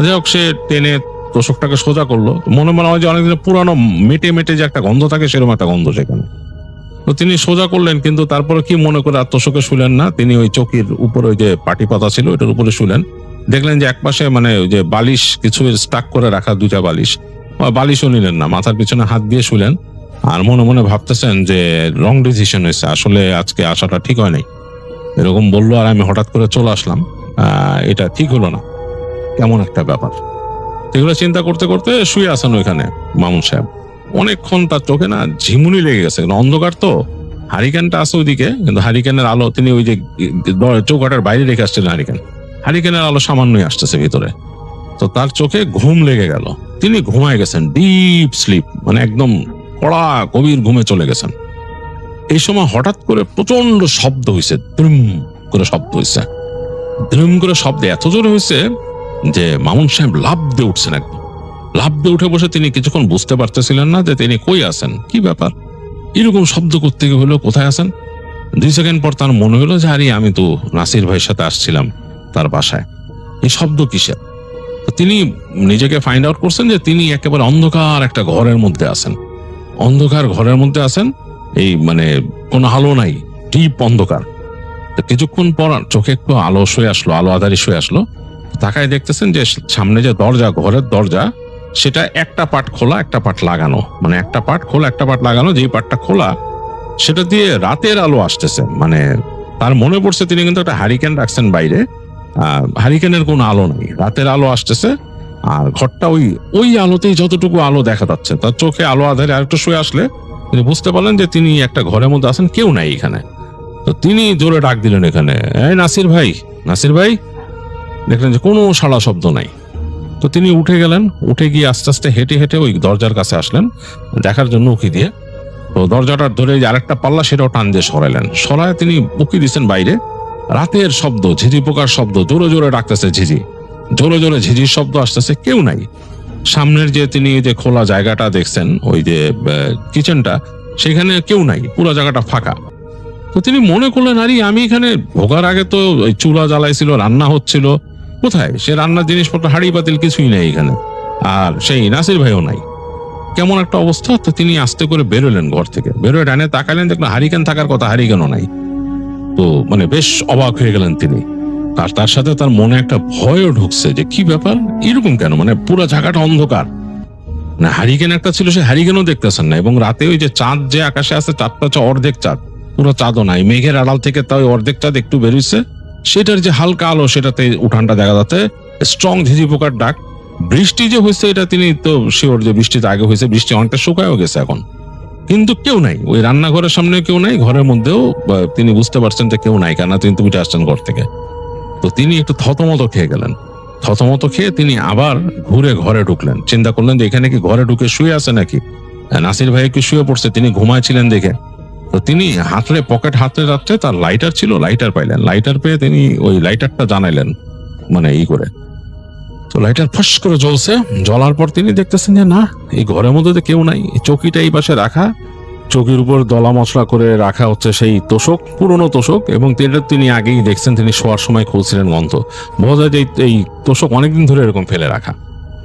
C: যাই হোক, সে টেনে তোষকটাকে সোজা করলো। মনে হয় যে অনেকদিন পুরানো মেটে মেটে যে একটা গন্ধ থাকে, সেরকম একটা গন্ধ সেখানে। তো তিনি সোজা করলেন, কিন্তু তারপরে কি মনে করে আর তোষকে শুলেন না, তিনি ওই চৌকির উপরে ওই যে পাটি পাতা ছিল ওইটার উপরে শুলেন। দেখলেন যে একপাশে মানে ওই যে বালিশ কিছু স্টাক করে রাখা, দুইটা বালিশও নিলেন না, মাথার পিছনে হাত দিয়ে শুলেন। আর মনে মনে ভাবতেছেন যে রং ডিসিশন হয়েছে, আসলে আজকে আসাটা ঠিক হয় নাই। এরকম বললো আর আমি হঠাৎ করে চলে আসলাম, এটা ঠিক হলো না, কেমন একটা ব্যাপার। এগুলো চিন্তা করতে করতে শুয়ে আছেন ওইখানে মামুন সাহেব। অনেকক্ষণ তার চোখে না ঝিমুনি লেগে গেছে, অন্ধকার তো, হারিকেনটা আছে ওইদিকে, কিন্তু হারিকেনের আলো তিনি ওই যে চৌকাটার বাইরে রেখে আসছিলেন, হারিকেনের আলো সামান্যই আসতেছে ভিতরে। তো তার চোখে ঘুম লেগে গেল, তিনি ঘুমায় গেছেন, ডিপ স্লিপ, মানে একদম কড়া গভীর ঘুমে চলে গেছেন। এই সময় হঠাৎ করে প্রচন্ড শব্দ হয়েছে, দ্রুম করে শব্দ হয়েছে, দ্রুম করে শব্দ এত জোরে হয়েছে যে মামুন সাহেব লাফ দিয়ে উঠছেন, একদম লাফ দিয়ে উঠে বসে। তিনি কিছুক্ষণ বুঝতে পারতেছিলেন না যে তিনি কই আছেন, কি ব্যাপার, এরকম শব্দ করতে হলো, কোথায় আছেন। 2 সেকেন্ড পর তার মনে হলো যে আরে আমি তো নাসির ভাইয়ের সাথে আসছিলাম তার বাসায়, এই শব্দ কিসের। তিনি নিজেকে ফাইন্ড আউট করছেন যে তিনি একেবারে অন্ধকার একটা ঘরের মধ্যে আছেন, অন্ধকার ঘরের মধ্যে আছেন, এই মানে কোনো আলো নাই, ডিপ অন্ধকার। কিছুক্ষণ পর চোখে একটু আলো শুয়ে আসলো, আলো আধারি শুয়ে আসলো। তাকায় দেখতেছেন যে সামনে যে দরজা, ঘরের দরজা, সেটা একটা পাট খোলা একটা পাট লাগানো, মানে একটা পাট খোলা একটা পাট লাগানো, যেই পাটটা খোলা সেটা দিয়ে রাতের আলো আসতেছে। মানে তার মনে পড়ছে তিনি কিন্তু একটা হারিকেন রাখছেন বাইরে, হারিকেনের কোনো আলো নেই, রাতের আলো আসতেছে। আর ঘরটা ওই আলোতেই যতটুকু আলো দেখা যাচ্ছে, তার চোখে আলো আধারে আরেকটু শুয়ে আসলে তিনি বুঝতে পারলেন যে তিনি একটা ঘরের মধ্যে আছেন, কেউ নাই এখানে। তো তিনি জোরে ডাক দিলেন, এখানে এই নাসির ভাই, নাসির ভাই। দেখলেন যে কোনো সাড়া শব্দ নাই। তো তিনি উঠে গেলেন, উঠে গিয়ে আস্তে আস্তে হেঁটে হেঁটে ওই দরজার কাছে আসলেন দেখার জন্য, উকি দিয়ে। তো দরজাটার ধরে আরেকটা পাল্লা, সেটাও টান দিয়ে সরাইলেন, সরায় তিনি উকি দিচ্ছেন বাইরে। রাতের শব্দ, ঝিঝি পোকার শব্দ, জোরে জোরে ডাকতেছে ঝিঝি, জোরে জোরে ঝিঝির শব্দ আসতেছে, কেউ নাই। সামনের যে তিনি যে খোলা জায়গাটা দেখছেন, ওই যে কিচেনটা, সেখানে কেউ নাই, পুরো জায়গাটা ফাঁকা। তো তিনি মনে করলেন আরে আমি এখানে ঢোকার আগে তো ওই চুলা জ্বালাইছিল, রান্না হচ্ছিল, কোথায় সে রান্নার জিনিসপত্র, হাঁড়ি পাতিল কিছুই নেই এখানে, আর সেই নাসির ভাইও নাই, কেমন একটা অবস্থা। তো তিনি আস্তে করে বেরোলেন ঘর থেকে, বেরোয় ডানে তাকালেন, দেখলেন হারিকেন থাকার কথা, হারিকেনও নাই। তো মানে বেশ অবাক হয়ে গেলেন তিনি। আর তার সাথে তার মনে একটা ভয়ও ঢুকছে যে কি ব্যাপার, এরকম কেন, মানে পুরো জায়গাটা অন্ধকার, না হারিকেন একটা ছিল, সে হারিকেনও দেখতেছেন না। এবং রাতে ওই যে চাঁদ যে আকাশে আছে, চাঁদটা হচ্ছে অর্ধেক চাঁদ, পুরো চাঁদও নাই, মেঘের আড়াল থেকে তাই অর্ধেক চাঁদ একটু বেরিয়েছে, সেটার যে হালকা আলো, সেটাতে উঠানটা দেখা যাচ্ছে, স্ট্রং ঝিঝি পোকার ডাক। বৃষ্টি যে হয়েছে এটা তিনি তো শিওর যে বৃষ্টিতে আগে হয়েছে, বৃষ্টি অনেকটা শুকায়ও গেছে এখন, কিন্তু কেউ নাই, ওই রান্নাঘরের সামনে কেউ নাই, ঘরের মধ্যেও তিনি বুঝতে পারছেন যে কেউ নাই, কেন তিনি উঠে আসছেন ঘর থেকে। তো তিনি একটু থতমত খেয়ে গেলেন, থতমত খেয়ে তিনি আবার ঘুরে ঘরে ঢুকলেন, চিন্তা করলেন যে এখানে কি ঘরে ঢুকে শুয়ে আছে নাকি, নাসির ভাই কি শুয়ে পড়ছে, তিনি ঘুমাইছিলেন দেখে। তো তিনি পকেট হাতড়ে রাত্রে তার লাইটার ছিল, লাইটার পাইলেন, লাইটার পেয়ে তিনি ওই লাইটারটা জানাইলেন, মানে করে। তো লাইটার ফস করে জ্বলছে, জ্বলার পর তিনি দেখতেছেন যে না, এই ঘরের মধ্যে তো কেউ নাই, এই চৌকিটা এই পাশে রাখা, চৌকির উপর দলা মশলা করে রাখা হচ্ছে সেই তোষক, পুরনো তোষক, এবং তিনি আগেই দেখছেন, তিনি শোয়ার সময় খুলছিলেন গন্ধ। বোঝা যায় যে এই তোষক অনেকদিন ধরে এরকম ফেলে রাখা।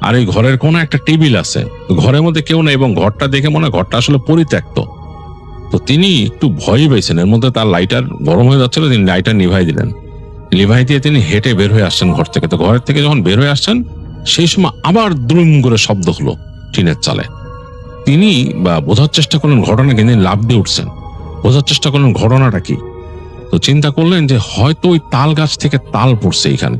C: আর এই ঘরের কোনো একটা টেবিল আছে, ঘরের মধ্যে কেউ নেই, এবং ঘরটা দেখে মনে হয় ঘরটা আসলে পরিত্যক্ত। তো তিনি একটু ভয় পেয়েছেন, এর মধ্যে তার লাইটার গরম হয়ে যাচ্ছিল, তিনি লাইটার নিভাই দিলেন। নিভাই দিয়ে তিনি হেঁটে বের হয়ে আসছেন ঘর থেকে। তো ঘরের থেকে যখন বের হয়ে আসছেন, সেই সময় আবার দ্রুম করে শব্দ হলো টিনের চালে। তিনি বোঝার চেষ্টা করলেন ঘটনা কি, তিনি লাফ দিয়ে উঠছেন, বোঝার চেষ্টা করলেন ঘটনাটা কি। তো চিন্তা করলেন যে হয়তো ওই তাল গাছ থেকে তাল পড়ছে এখানে।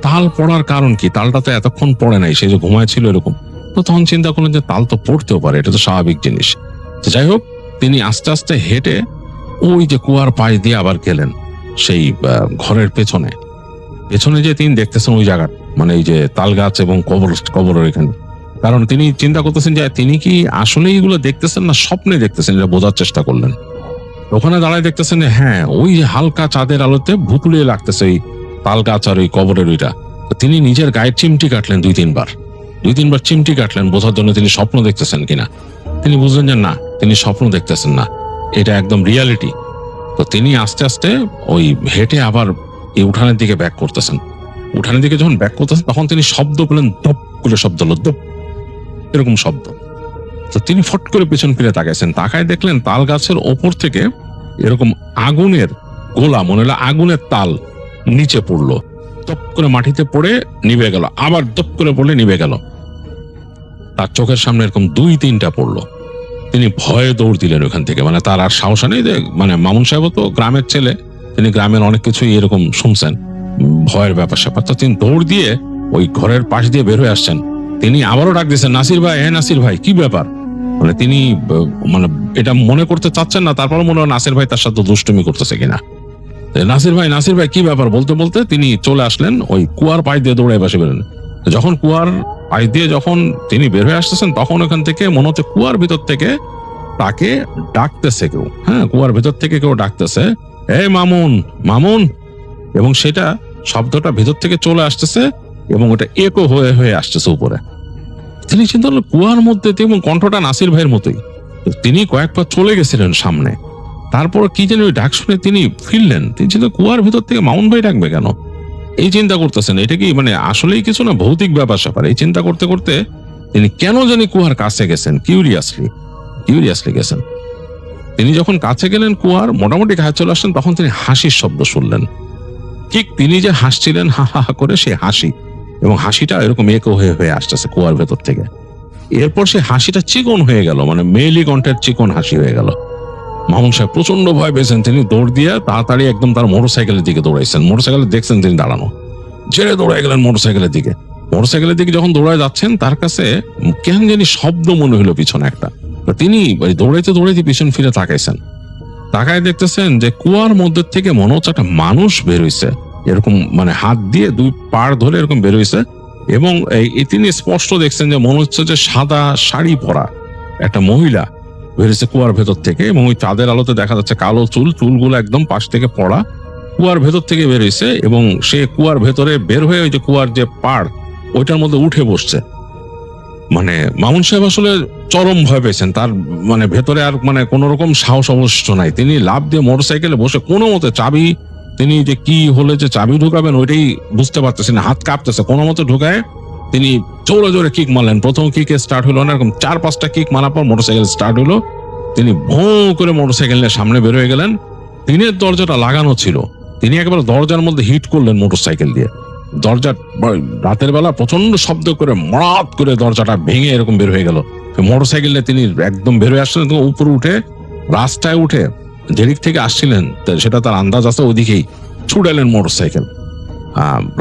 C: তাল পড়ার কারণ কি, তালটা তো এতক্ষণ পড়ে নাই, সে যে ঘুমায় ছিল এরকম। তো তখন চিন্তা করলেন যে তাল তো পড়তেও পারে, এটা তো স্বাভাবিক জিনিস। তো যাই হোক, তিনি আস্তে আস্তে হেঁটে ওই যে কুয়ার পাশ দিয়ে আবার গেলেন সেই ঘরের পেছনে। পেছনে যে তিনি দেখতেছেন ওই জায়গা, মানে এই যে তাল গাছ এবং কবরের এখানে। কারণ তিনি চিন্তা করতেছেন যে তিনি কি আসলে এইগুলো দেখতেছেন না স্বপ্নে দেখতেছেন, এটা বোঝার চেষ্টা করলেন। ওখানে দাঁড়ায় দেখতেছেন যে হ্যাঁ, ওই যে হালকা চাঁদের আলোতে ভুতুড়িয়ে লাগতেছে ওই তাল গাছ আর ওই কবরের ওইটা। তিনি নিজের গায়ে চিমটি কাটলেন দুই তিনবার চিমটি কাটলেন বোঝার জন্য তিনি স্বপ্ন দেখতেছেন কিনা। তিনি বুঝলেন যে না, তিনি স্বপ্ন দেখতেছেন না, এটা একদম রিয়ালিটি। তো তিনি আস্তে আস্তে ওই হেঁটে আবার এই উঠানের দিকে ব্যাক করতেছেন। উঠানের দিকে যখন ব্যাক করতেছেন, তখন তিনি শব্দ পেলেন, দপ করে শব্দ হলো, দপ এরকম শব্দ। তো তিনি ফট করে পেছন ফিরে তাকাইছেন, তাকায় দেখলেন তাল গাছের ওপর থেকে এরকম আগুনের গোলা, মনে হলো আগুনের তাল নিচে পড়লো, দপ করে মাটিতে পড়ে নিভে গেল, আবার দপ করে পড়লে নিভে গেল। তার চোখের সামনে এরকম 2-3টা পড়লো। তিনি ভয়ে দৌড় দিলেন ওখান থেকে, মানে তার আর সাহস নেই। মানে মামুন সাহেব তো গ্রামের ছেলে, তিনি গ্রামের অনেক কিছুই এরকম শুনছেন, ভয়ের ব্যাপার স্যাপার। তো তিনি দৌড় দিয়ে ওই ঘরের পাশ দিয়ে বের হয়ে আসছেন। তিনি আবারও ডাক দিয়েছেন, নাসির ভাই, হ্যাঁ নাসির ভাই, কি ব্যাপার? মানে তিনি মানে এটা মনে করতে চাচ্ছেন না, তারপর মনে হয় নাসির ভাই তার সাথে দুষ্টুমি করতেছে কিনা। নাসির ভাই কি ব্যাপার বলতে বলতে তিনি চলে আসলেন ওই কুয়ার পাশ দিয়ে, দৌড়ে বসে বেরোলেন। যখন কুয়ার পাশ দিয়ে যখন তিনি বের হয়ে আসতেছেন, তখন ওখান থেকে মনে হচ্ছে কুয়ার ভিতর থেকে তাকে ডাকতেছে কেউ। হ্যাঁ, কুয়ার ভিতর থেকে কেউ ডাকতেছে, এই মামুন, মামুন। এবং সেটা শব্দটা ভিতর থেকে চলে আসতেছে এবং ওটা একো হয়ে হয়ে আসতেছে উপরে। তিনি চিন্তা করলেন কুয়ার মধ্যে, এবং কণ্ঠটা নাসির ভাইয়ের মতোই। তিনি কয়েক পা চলে গেছিলেন সামনে, তারপর কি যেন ওই ডাক শুনে তিনি ফিরলেন। তিনি চিন্তা, কুয়ার ভিতর থেকে মামুন ভাই ডাকবে কেন, এই চিন্তা করতেছেন। এটা কি মানে আসলেই কিছু না ভৌতিক ব্যাপার স্যাপার, এই চিন্তা করতে করতে তিনি কেন জানি কুয়ার কাছে গেছেন, কিউরিয়াসলি গেছেন। তিনি যখন কাছে গেলেন কুয়ার, মোটামুটি কাছে চলে আসলেন, তখন তিনি হাসির শব্দ শুনলেন। ঠিক তিনি যে হাসছিলেন হা হা হা করে, সে হাসি, এবং হাসিটা এরকম একো হয়ে হয়ে আসতেছে কুয়ার ভেতর থেকে। এরপর সে হাসিটা চিকন হয়ে গেল, মানে মেয়েলি কণ্ঠের চিকন হাসি হয়ে গেল। মামুন সাহেব প্রচন্ড ভয় পেয়েছেন। তিনি দৌড় দিয়ে তাড়াতাড়ি একদম তার মোটরসাইকেলের দিকে দৌড়াইছেন। মোটরসাইকেলে দেখছেন তিনি দাঁড়ানো, ছেড়ে দৌড়াই গেলেন মোটরসাইকেলের দিকে। যখন দৌড়ায় যাচ্ছেন, তার কাছে কেন জানি শব্দ মনে হলো পিছনে একটা। তিনি দৌড়াইতে পিছন ফিরে তাকাইছেন। তাকায় দেখতেছেন যে কুয়ার মধ্যে থেকে মনে হচ্ছে একটা মানুষ বেরোইছে, এরকম মানে হাত দিয়ে 2 পাড় ধরে এরকম বেরোইছে। এবং তিনি স্পষ্ট দেখছেন যে মনে হচ্ছে যে সাদা শাড়ি পরা একটা মহিলা বেরিয়েছে কুয়ার ভেতর থেকে, এবং ওই চাঁদের আলোতে দেখা যাচ্ছে কালো চুলগুলো একদম পাশ থেকে পড়া, কুয়ার ভেতর থেকে বেরিয়েছে। এবং সে কুয়ার ভেতরে বের হয়ে ওই যে কুয়ার যে পাড়, ওইটার মধ্যে উঠে বসছে। মানে মামুন সাহেব আসলে চরম ভয় পেয়েছেন। তার মানে ভেতরে আর মানে কোন রকম সাহস অবশিষ্ট নাই। তিনি লাফ দিয়ে মোটরসাইকেলে বসে কোনো মতে চাবি, তিনি যে কি হলে যে চাবি ঢুকাবেন ওইটাই বুঝতে পারতেছেন, হাত কাঁপতেছে, কোনো মতে ঢুকায় তিনি জোরে জোরে কিক মারলেন। প্রথম কিকে স্টার্ট হলো না, এরকম 4-5টা কিক মারার পর মোটরসাইকেল স্টার্ট হলো। তিনি ভোঁ করে মোটরসাইকেল নিয়ে সামনে বের হয়ে গেলেন। টিনের দরজাটা লাগানো ছিল, তিনি একেবারে দরজার মধ্যে হিট করলেন মোটরসাইকেল দিয়ে। দরজা রাতের বেলা প্রচন্ড শব্দ করে মরাত করে দরজাটা ভেঙে এরকম বের হয়ে গেল। মোটরসাইকেলে তিনি একদম বের হয়ে আসলেন, উপরে উঠে রাস্তায় উঠে যেদিক থেকে আসছিলেন সেটা তার আন্দাজ আছে, ওদিকেই ছুটালেন মোটরসাইকেল।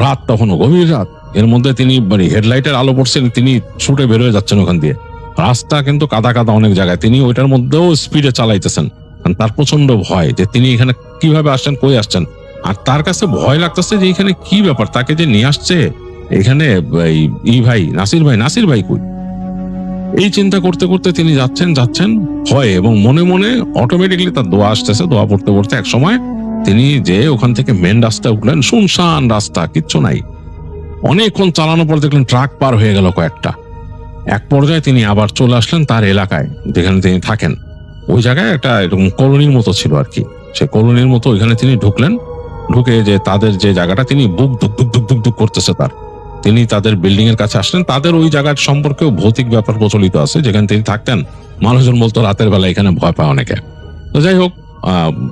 C: রাত তখনও গভীর রাত, এর মধ্যে তিনি হেডলাইটের আলো পড়ছেন, তিনি ছুটে বের হয়ে যাচ্ছেন ওখান দিয়ে। রাস্তা কিন্তু কাদা অনেক জায়গায়, তিনি ওইটার মধ্যেও স্পিডে চালাইতেছেন। তার প্রচন্ড ভয় যে তিনি এখানে কিভাবে আসছেন, কই আসছেন। আর তার কাছে ভয় লাগতেছে যে এখানে কি ব্যাপার, তাকে যে নিয়ে আসছে এখানে নাসির ভাই কই। এই চিন্তা করতে করতে তিনি যাচ্ছেন ভয়ে, এবং মনে মনে অটোমেটিকলি তার দোয়া আসতেছে। দোয়া পড়তে পড়তে এক সময় তিনি যে ওখান থেকে মেন রাস্তায় উঠলেন, শুনশান রাস্তা, কিচ্ছু নাই। অনেকক্ষণ চালানোর পর দেখলেন ট্রাক পার হয়ে গেল কয়েকটা। এক পর্যায়ে তিনি আবার চলে আসলেন তার এলাকায় যেখানে তিনি থাকেন, ওই জায়গায় একটা এরকম কলোনির মতো ছিল আর কি। সে কলোনির মতো ওইখানে তিনি ঢুকলেন, ঢুকে যে তাদের যে জায়গাটা তিনি বুক ধুক ধুক ধুক ধুক ধুক করতেছে তার, তিনি তাদের বিল্ডিং এর কাছে আসলেন। তাদের ওই জায়গার সম্পর্কেও ভৌতিক ব্যাপার প্রচলিত আছে, যেখানে তিনি থাকতেন মানুষজন বলতো রাতের বেলা এখানে ভয় পায় অনেকে। তো যাই হোক,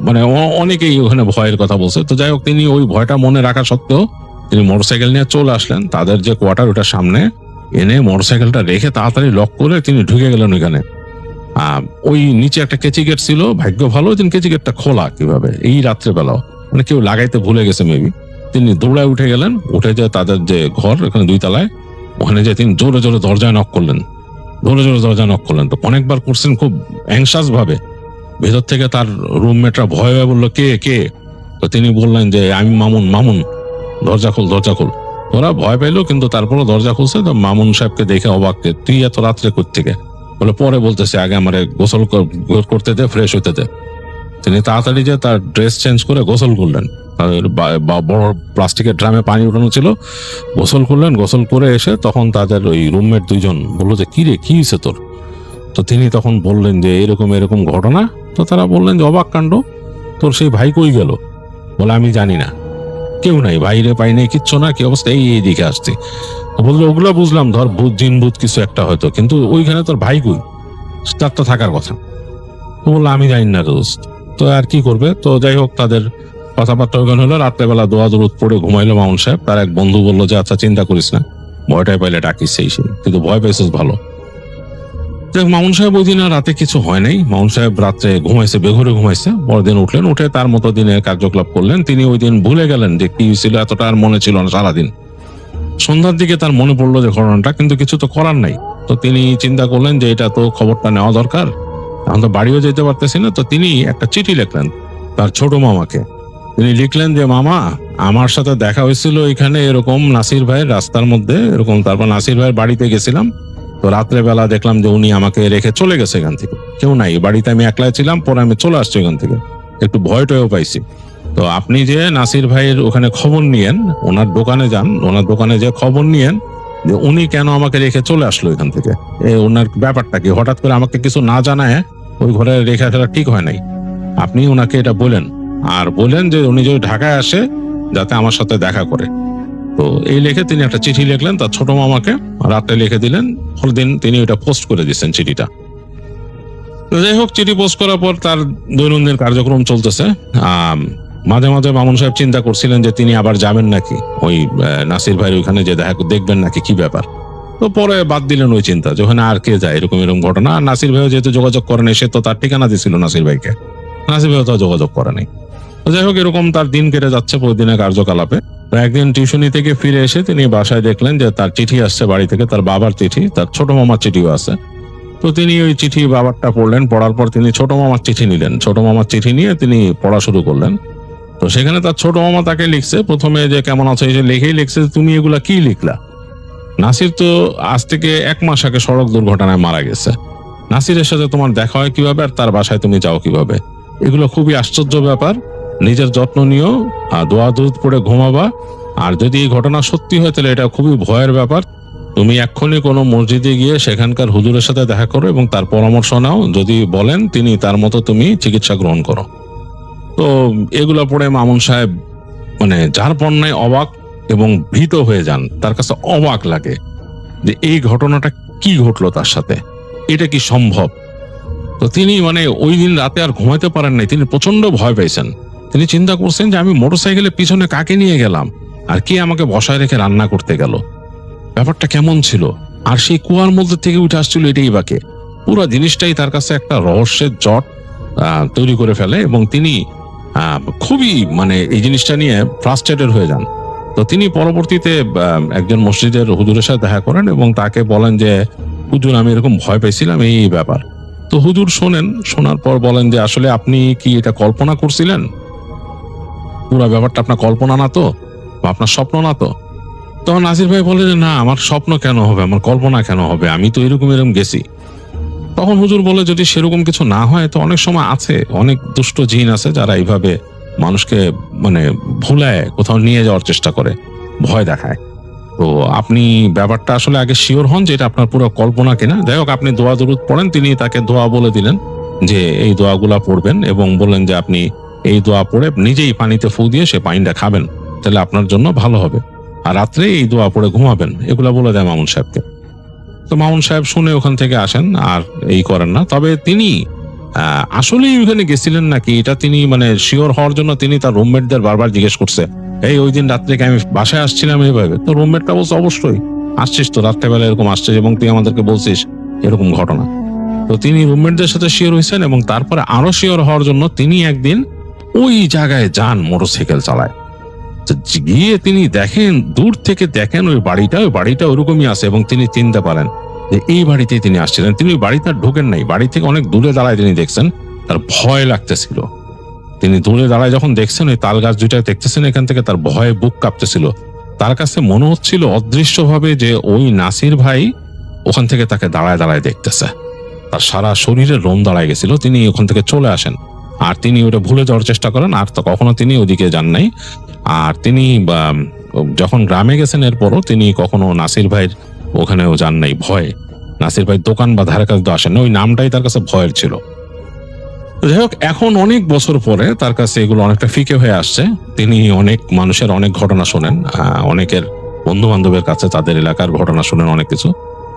C: মানে অনেকেই ওখানে ভয়ের কথা বলছে। তো যাই হোক, তিনি ওই ভয়টা মনে রাখা সত্ত্বেও তিনি মোটরসাইকেল নিয়ে চলে আসলেন তাদের যে কোয়ার্টার ওটার সামনে, এনে মোটরসাইকেলটা রেখে তাড়াতাড়ি লক করে তিনি ঢুকে গেলেন ওইখানে। ওই নিচে একটা কেচি গেট ছিল, ভাগ্য ভালো যে কেচি গেটটা খোলা কিভাবে এই রাত্রে বেলাও, মানে কেউ লাগাইতে ভুলে গেছে মেবি। তিনি দৌড়ায় উঠে গেলেন, উঠে যে তাদের যে ঘর এখানে 2 তলায়, ওখানে যে তিনি জোরে জোরে দরজায় নক করলেন, জোরে জোরে দরজায় নক করলেন। তো অনেকবার করছেন খুব অ্যাংশাস ভাবে। ভেতর থেকে তার রুমমেটরা ভয় ভয় বললো, কে কে? তো তিনি বললেন যে আমি মামুন, মামুন দরজা খোল, দরজা খোল। ওরা ভয় পাইলো, কিন্তু তারপরও দরজা খুলছে। তো মামুন সাহেবকে দেখে অবাক, তুই এত রাত্রে কোত্থেকে? বলে পরে বলতেছে, আগে আমারে গোসল করতে দে, ফ্রেশ হইতে দে। তিনি তাড়াতাড়ি যে তার ড্রেস চেঞ্জ করে গোসল করলেন, বড় প্লাস্টিকের ড্রামে পানি উঠানো ছিল, গোসল করলেন। গোসল করে এসে তখন তাদের ওই রুমমেট 2 জন বললো যে কি রে, কি হয়েছে তোর? তো তিনি তখন বললেন যে এরকম এরকম ঘটনা। তো তারা বললেন যে অবাক কাণ্ড, তোর সেই ভাই কই গেল? বলে আমি জানি না, কেউ নাই, বাইরে পাই নাই, কিচ্ছু না, কি অবস্থা, এই দিকে আসছি। বললো ওগুলো বুঝলাম, ধর ভূত জিন ভূত কিছু একটা হয়তো, কিন্তু ওইখানে তোর ভাই কই? তার তো থাকার কথা। তো বললো আমি জানি না দোস্ত। তো আর কি করবে? তো যাই হোক, তাদের কথাবার্তা ওইখানে হলো। রাত্রেবেলা দোয়া দরুদ পড়ে ঘুমাইলো মামুন সাহেব। তার এক বন্ধু বললো যে আচ্ছা চিন্তা করিস না, ভয়টাই পাইলে ডাকিস, সেই কিন্তু ভয় পাইছিস ভালো। মামুন সাহেব ওই দিন আর রাতে কিছু হয় নাই। মামুন সাহেব রাত্রে ঘুমাইছে, বেঘরে ঘুমাইছে। পরদিন উঠলেন, উঠে তার মতো দিনের কার্যকলাপ করলেন। তিনি ওই দিন ভুলে গেলেন যে কি হয়েছিল, এতটা আর মনে ছিল না সারাদিন। সন্ধ্যার দিকে তার মনে পড়লো যে ঘটনাটা, কিন্তু কিছু তো করার নাই। তো তিনি চিন্তা করলেন যে এটা তো খবরটা নেওয়া দরকার, এখন তো বাড়িও যেতে পারতেছি না। তো তিনি একটা চিঠি লিখলেন তার ছোট মামাকে। তিনি লিখলেন যে মামা, আমার সাথে দেখা হয়েছিল এখানে এরকম নাসির ভাইয়ের রাস্তার মধ্যে এরকম, তারপর নাসির ভাইয়ের বাড়িতে গেছিলাম। তো রাত্রে বেলা দেখলাম যে উনি আমাকে রেখে চলে গেছে এখান থেকে, কেউ নাই বাড়িতে, আমি একলাই ছিলাম। পরে আমি চলে আসছি এখান থেকে, একটু ভয় টয়ও পাইছি। তো আপনি যে নাসির ভাইয়ের ওখানে খবর নিয়েন, ওনার দোকানে যান, ওনার দোকানে যে খবর নিয়েন যে উনি কেন আমাকে রেখে চলে আসলো এখান থেকে, ওনার ব্যাপারটা কি, হঠাৎ করে আমাকে কিছু না জানায় ওই ঘরে রেখে আসাটা ঠিক হয় নাই। আপনি ওনাকে এটা বলেন, আর বলেন যে উনি যদি ঢাকায় আসে যাতে আমার সাথে দেখা করে। তো এই লিখে তিনি একটা চিঠি লিখলেন তার ছোট মামাকে, রাতে লিখে দিলেন। পরদিন তিনি ওটা পোস্ট করে দিচ্ছেন চিঠিটা। যাই হোক, চিঠি পোস্ট করার পর তার দৈনন্দিন কার্যক্রম চলতেছে। মাঝে মাঝে মামুন সাহেব চিন্তা করছিলেন যে তিনি আবার যাবেন নাকি ওই নাসির ভাইয়ের ওইখানে, যে দেখা দেখবেন নাকি কি ব্যাপার। তো পরে বাদ দিলেন ওই চিন্তা, যে ওখানে আর কে যায় এরকম এরকম ঘটনা। আর নাসির ভাইও যেহেতু যোগাযোগ করে নাই, সে তো তার ঠিকানা দিছিল নাসির ভাইকে, নাসির ভাইও তো যোগাযোগ করে নাই। যাই হোক, এরকম তার দিন কেটে যাচ্ছে প্রতিদিনের কার্যকলাপে। একদিন টিউশনি থেকে ফিরে এসে তিনি বাসায় দেখলেন যে তার চিঠি আসছে বাড়ি থেকে, তার বাবার চিঠি, তার ছোট মামার চিঠিও আছে। তো তিনি ওই চিঠি বাবারটা পড়লেন, পড়ার পর তিনি ছোট মামার চিঠি নিলেন। ছোট মামার চিঠি নিয়ে তিনি পড়া শুরু করলেন। তো সেখানে তার ছোট মামা তাকে লিখছে প্রথমে যে কেমন আছে, সে লিখেই লিখছে তুমি এগুলা কি লিখলা? নাসির তো আজ থেকে 1 মাস আগে সড়ক দুর্ঘটনায় মারা গেছে। নাসিরের সাথে তোমার দেখা হয় কিভাবে, আর তার বাসায় তুমি যাও কিভাবে? এগুলো খুবই আশ্চর্য ব্যাপার। নিজের যত্ন নিও, দোয়া দুধ পড়ে ঘুমাবা। আর যদি এই ঘটনা সত্যি হয় তাহলে এটা খুবই ভয়ের ব্যাপার। তুমি এক্ষুনি কোনো মসজিদে গিয়ে সেখানকার হুজুরের সাথে দেখা করো এবং তার পরামর্শ নাও, যদি বলেন তিনি তার মতো তুমি চিকিৎসা গ্রহণ করো। তো এগুলো পড়ে মামুন সাহেব মানে যার পণ্যায় অবাক এবং ভীত হয়ে যান। তার কাছে অবাক লাগে যে এই ঘটনাটা কি ঘটলো তার সাথে, এটা কি সম্ভব? তো তিনি মানে ওই দিন রাতে আর ঘুমাইতে পারেন নাই, তিনি প্রচন্ড ভয় পাইছেন। তিনি চিন্তা করছেন যে আমি মোটরসাইকেলের পিছনে কাকে নিয়ে গেলাম, আর কে আমাকে বসায় রেখে রান্না করতে গেল, ব্যাপারটা কেমন ছিল, আর সেই কুয়ার মধ্যে থেকে উঠে আসছিল এটাই বাকে। পুরো জিনিসটাই তার কাছে একটা রহস্যের জট তৈরি করে ফেলে এবং তিনি খুবই মানে এই জিনিসটা নিয়ে ফ্রাস্ট্রেটেড হয়ে যান। তো তিনি পরবর্তীতে একজন মসজিদের হুজুরের সাথে দেখা করেন এবং তাকে বলেন যে হুজুর, আমি এরকম ভয় পাইছিলাম, এই ব্যাপার। তো হুজুর শোনেন, শোনার পর বলেন যে আসলে আপনি কি এটা কল্পনা করছিলেন? পুরো ব্যাপারটা আপনার কল্পনা না তো, বা আপনার স্বপ্ন না তো? তখন নাসির ভাই বলে যে না, আমার স্বপ্ন কেন হবে, আমার কল্পনা কেন হবে, আমি তো এরকম গেছি। তখন হুজুর বলে যদি সেরকম কিছু না হয় তো অনেক সময় আছে, অনেক দুষ্ট জিন আছে যারা এইভাবে মানুষকে মানে ভুলায় কোথাও নিয়ে যাওয়ার চেষ্টা করে, ভয় দেখায়। তো আপনি ব্যাপারটা আসলে আগে শিওর হন যে এটা আপনার পুরো কল্পনা কিনা। যাই হোক, আপনি দোয়া দরুদ পড়েন। তিনি তাকে দোয়া বলে দিলেন। যে এই দোয়াগুলা পড়বেন এবং বললেন যে আপনি এই দোয়া পড়ে নিজেই পানিতে ফু দিয়ে সে পানিটা খাবেন, তাহলে আপনার জন্য ভালো হবে, আর রাত্রে এই দোয়া পড়ে ঘুমাবেন, এগুলা বলে দেয় মামুন সাহেবকে। তো মামুন সাহেব শুনে ওখান থেকে আসেন আর এই করেন না। তবে তিনি আসলেই ওখানে গেছিলেন নাকি এটা তিনি মানে শিওর হওয়ার জন্য তিনি তার রুমমেটদের বারবার জিজ্ঞেস করছে, ওই দিন রাত্রে কি আমি বাসায় আসছিলাম এইভাবে? তো রুমমেটটা বলছে অবশ্যই আসছিস, তো রাত্রেবেলা এরকম আসছিস এবং তুই আমাদেরকে বলছিস এরকম ঘটনা। তো তিনি রুমমেটদের সাথে শিওর হয়েছেন এবং তারপরে আরো শিওর হওয়ার জন্য তিনি একদিন ওই জায়গায় যান মোটরসাইকেল চালায়। তো গিয়ে তিনি দেখেন, দূর থেকে দেখেন ওই বাড়িটা ওরকমই আছে এবং তিনি চিনতে পারেন যে এই বাড়িতেই তিনি আসছিলেন। তিনি ওই বাড়িতে আর ঢোকেন নাই, বাড়ি থেকে অনেক দূরে দাঁড়ায় তিনি দেখছেন, তার ভয় লাগতেছিল। তিনি দূরে দাঁড়ায় যখন দেখছেন ওই তাল গাছ দুইটা দেখতেছেন, এখান থেকে তার ভয়ে বুক কাঁপতেছিল। তার কাছে মনে হচ্ছিল অদৃশ্যভাবে যে ওই নাসির ভাই ওখান থেকে তাকে দাঁড়ায় দাঁড়ায় দেখতেছে। তার সারা শরীরের রোম দাঁড়ায় গেছিল। তিনি ওখান থেকে চলে আসেন আর তিনি ওটা ভুলে যাওয়ার চেষ্টা করেন, আর তো কখনো তিনি ওদিকে যান নাই। আর তিনি যখন গ্রামে গেছেন এরপরও তিনি কখনো নাসির ভাইয়ের ওখানেও যান নাই ভয়ে। নাসির ভাই দোকান বা ধারে কাছে আসেন না, ওই নামটাই তার কাছে ভয়ের ছিল। যাই হোক, এখন অনেক বছর পরে তার কাছে এগুলো অনেকটা ফিকে হয়ে আসছে। তিনি অনেক মানুষের অনেক ঘটনা শোনেন, অনেকের বন্ধু বান্ধবের কাছে তাদের এলাকার ঘটনা শোনেন অনেক কিছু।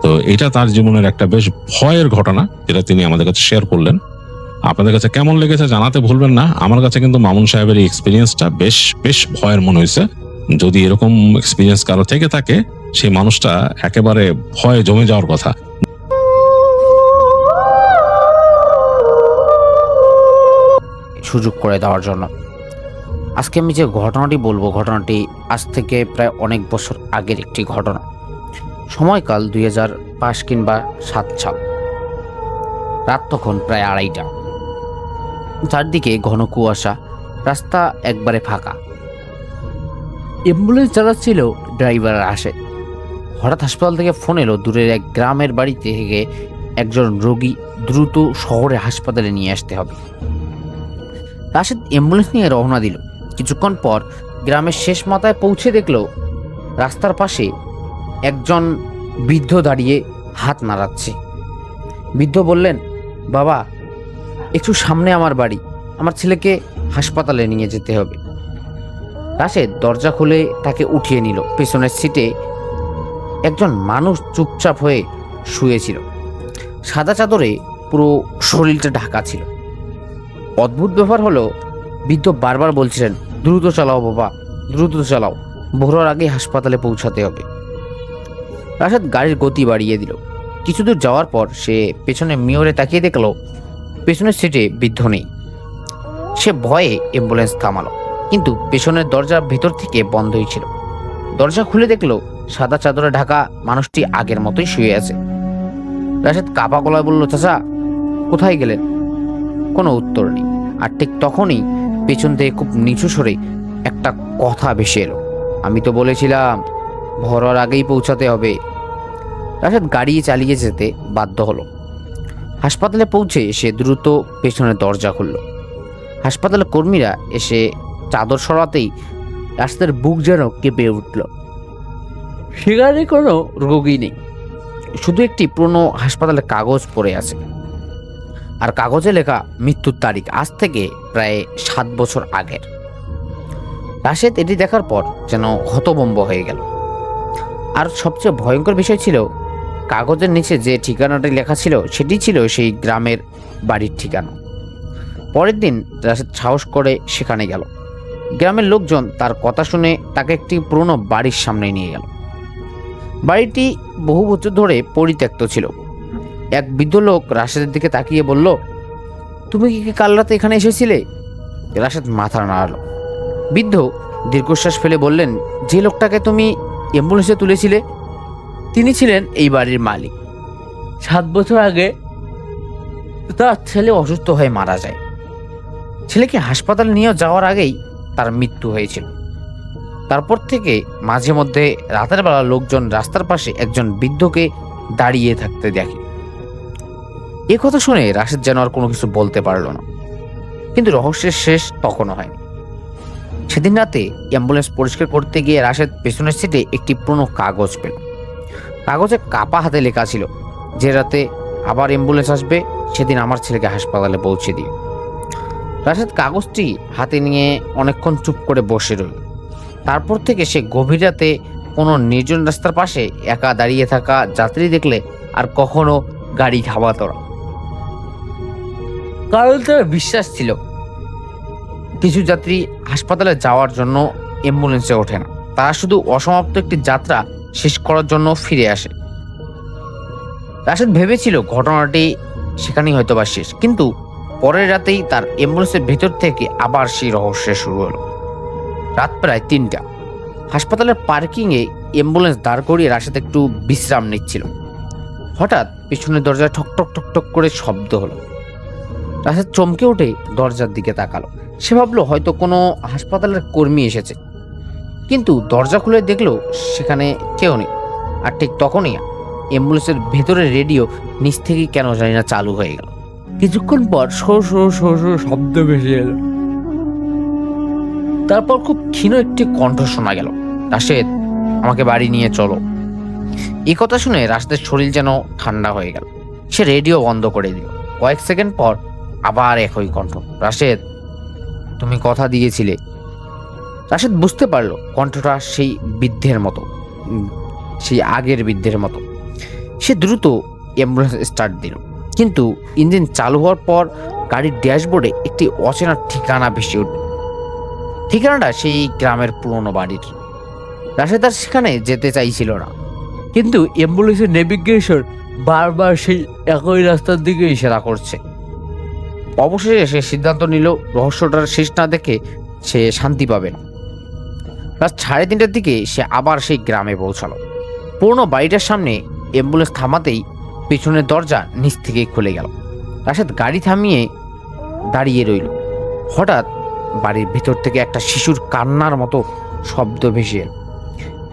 C: তো এটা তার জীবনের একটা বেশ ভয়ের ঘটনা যেটা তিনি আমাদের কাছে শেয়ার করলেন। আপনাদের কাছে কেমন লেগেছে জানাতে ভুলবেন না। আমার কাছে কিন্তু মামুন সাহেবের এই এক্সপিরিয়েন্সটা বেশ বেশ ভয়ের মনে হয়েছে। যদি এরকম এক্সপিরিয়েন্স কারো থেকে থাকে, সেই মানুষটা একেবারে ভয়ে জমে যাওয়ার কথা।
D: সুযোগ করে দেওয়ার জন্য। আজকে আমি যে ঘটনাটি বলবো, ঘটনাটি আজ থেকে প্রায় অনেক বছর আগের একটি ঘটনা। সময়কাল 2005 কিংবা 7 সাল। রাত তখন প্রায় 2:30টা। চারদিকে ঘন কুয়াশা, রাস্তা একবারে ফাঁকা। অ্যাম্বুলেন্স চালাচ্ছিল, ড্রাইভার আসে। হঠাৎ হাসপাতাল থেকে ফোন এলো, দূরের এক গ্রামের বাড়িতে থেকে একজন রোগী দ্রুত শহরে হাসপাতালে নিয়ে আসতে হবে। রাশেদ অ্যাম্বুলেন্স নিয়ে রওনা দিল। কিছুক্ষণ পর গ্রামের শেষ মাথায় পৌঁছে দেখল রাস্তার পাশে একজন বৃদ্ধ দাঁড়িয়ে হাত নাড়াচ্ছে। বৃদ্ধ বললেন, বাবা, একটু সামনে আমার বাড়ি, আমার ছেলেকে হাসপাতালে নিয়ে যেতে হবে। রাশেদ দরজা খুলে তাকে উঠিয়ে নিল। পেছনের সিটে একজন মানুষ চুপচাপ হয়ে শুয়েছিল। সাদা চাদরে পুরো শরীরটা ঢাকা ছিল। অদ্ভুত ব্যাপার হলো, বৃদ্ধ বারবার বলছিলেন, দ্রুত চালাও বাবা, দ্রুত চালাও, ভোরের আগে হাসপাতালে পৌঁছাতে হবে। রাশেদ গাড়ির গতি বাড়িয়ে দিল। কিছু দূর যাওয়ার পর সে পেছনে মিররে তাকিয়ে দেখল পেছনের সিটে বৃদ্ধ নেই। সে ভয়ে অ্যাম্বুলেন্স থামালো, কিন্তু পেছনের দরজা ভেতর থেকে বন্ধই ছিল। দরজা খুলে দেখল সাদা চাদরে ঢাকা মানুষটি আগের মতোই শুয়ে আছে। রাশেদ কাপা গলায় বলল, চাচা, কোথায় গেলেন? কোনো উত্তর নেই। আর ঠিক তখনই পেছন থেকে খুব নিচু স্বরে একটা কথা ভেসে এলো, আমি তো বলেছিলাম ভোরের আগেই পৌঁছাতে হবে। রাশেদ গাড়ি চালিয়ে যেতে বাধ্য হলো। হাসপাতালে পৌঁছে সে দ্রুত পেছনের দরজা খুলল। হাসপাতালের কর্মীরা এসে চাদর সরাতেই রাশেদের বুক যেন কেঁপে উঠল। সেখানে কোনো রোগী নেই, শুধু একটি পুরনো হাসপাতালের কাগজ পড়ে আছে। আর কাগজে লেখা মৃত্যুর তারিখ আজ থেকে প্রায় 7 বছর আগের। রাশেদ এটি দেখার পর যেন হতভম্ব হয়ে গেল। আর সবচেয়ে ভয়ঙ্কর বিষয় ছিল, কাগজের নিচে যে ঠিকানাটি লেখা ছিল সেটি ছিল সেই গ্রামের বাড়ির ঠিকানা। পরের দিন রাশেদ সাহস করে সেখানে গেল। গ্রামের লোকজন তার কথা শুনে তাকে একটি পুরনো বাড়ির সামনে নিয়ে গেল। বাড়িটি বহু বছর ধরে পরিত্যক্ত ছিল। এক বৃদ্ধ লোক রাশেদের দিকে তাকিয়ে বলল, তুমি কি কাল রাতে এখানে এসেছিলে? রাশেদ মাথা নাড়ালো। বৃদ্ধ দীর্ঘশ্বাস ফেলে বললেন, যে লোকটাকে তুমি অ্যাম্বুলেন্সে তুলেছিলে তিনি ছিলেন এই বাড়ির মালিক। 7 বছর আগে তার ছেলে অসুস্থ হয়ে মারা যায়। ছেলেকে হাসপাতালে নিয়ে যাওয়ার আগেই তার মৃত্যু হয়েছিল। তারপর থেকে মাঝে মধ্যে রাতের বেলা লোকজন রাস্তার পাশে একজন বৃদ্ধকে দাঁড়িয়ে থাকতে দেখে। এ কথা শুনে রাশেদ যেন আর কোনো কিছু বলতে পারল না। কিন্তু রহস্যের শেষ তখনও হয়নি। সেদিন রাতে অ্যাম্বুলেন্স পরিষ্কার করতে গিয়ে রাশেদ পেছনের সিটে একটি পুরনো কাগজ পেল। কাগজে কাপা হাতে লেখা ছিল, যে রাতে আবার অ্যাম্বুলেন্স আসবে, সেদিন আমার ছেলেকে হাসপাতালে পৌঁছে দিও। রাশেদ কাগজটি হাতে নিয়ে অনেকক্ষণ চুপ করে বসে রইল। তারপর থেকে সে গভীর রাতে কোনো নির্জন রাস্তার পাশে একা দাঁড়িয়ে থাকা যাত্রী দেখলে আর কখনো গাড়ি থামাতো না। কারণ তার বিশ্বাস ছিল কিছু যাত্রী হাসপাতালে যাওয়ার জন্য অ্যাম্বুলেন্সে ওঠে না, তারা শুধু অসমাপ্ত একটি যাত্রা শেষ করার জন্য ফিরে আসে। রাশেদ ভেবেছিল ঘটনাটি সেখানেই হয়তোবা শেষ, কিন্তু পরের রাতেই তার অ্যাম্বুলেন্সের ভেতর থেকে আবার সেই রহস্য শুরু হলো। রাত প্রায় ৩টা। হাসপাতালের পার্কিংয়ে অ্যাম্বুলেন্স দাঁড় করিয়ে রাশেদ একটু বিশ্রাম নিচ্ছিল। হঠাৎ পিছনের দরজায় ঠকঠক ঠকঠক করে শব্দ হলো। রাশেদ চমকে উঠে দরজার দিকে তাকালো। সে ভাবলো হয়তো কোনো হাসপাতালের কর্মী এসেছে, কিন্তু দরজা খুলে দেখলো সেখানে কেউ নেই। আর ঠিক তখনই অ্যাম্বুলেন্সের ভেতরে রেডিও নিচ থেকে কেন জানি না চালু হয়ে গেল। কিছুক্ষণ পর শো শো শো শো শব্দ ভেসে এলো। তারপর খুব ক্ষীণ একটি কণ্ঠ শোনা গেল, রাশেদ, আমাকে বাড়ি নিয়ে চলো। এই কথা শুনে রাশেদের শরীর যেন ঠান্ডা হয়ে গেল। সে রেডিও বন্ধ করে দিল। কয়েক সেকেন্ড পর আবার একই কণ্ঠ, রাশেদ, তুমি কথা দিয়েছিলে। রাশেদ বুঝতে পারলো কণ্ঠটা সেই বৃদ্ধের মতো, সেই আগের বৃদ্ধের মতো। সে দ্রুত অ্যাম্বুলেন্স স্টার্ট দিল, কিন্তু ইঞ্জিন চালু হওয়ার পর গাড়ির ড্যাশবোর্ডে একটি অচেনা ঠিকানা ভেসে উঠল। ঠিকানাটা সেই গ্রামের পুরনো বাড়ির। রাশেদ আর সেখানে যেতে চাইছিল না, কিন্তু অ্যাম্বুলেন্সের নেভিগেশন বারবার সেই একই রাস্তার দিকে ইশারা করছে। অবশেষে সে সিদ্ধান্ত নিল রহস্যটার শেষ না দেখে সে শান্তি পাবে না। রাত 3:30টার দিকে সে আবার সেই গ্রামে পৌঁছালো। পুরনো বাড়িটার সামনে অ্যাম্বুলেন্স থামাতেই পেছনের দরজা নিচ থেকেই খুলে গেল। রাশেদ গাড়ি থামিয়ে দাঁড়িয়ে রইল। হঠাৎ বাড়ির ভিতর থেকে একটা শিশুর কান্নার মতো শব্দ ভেসে এল।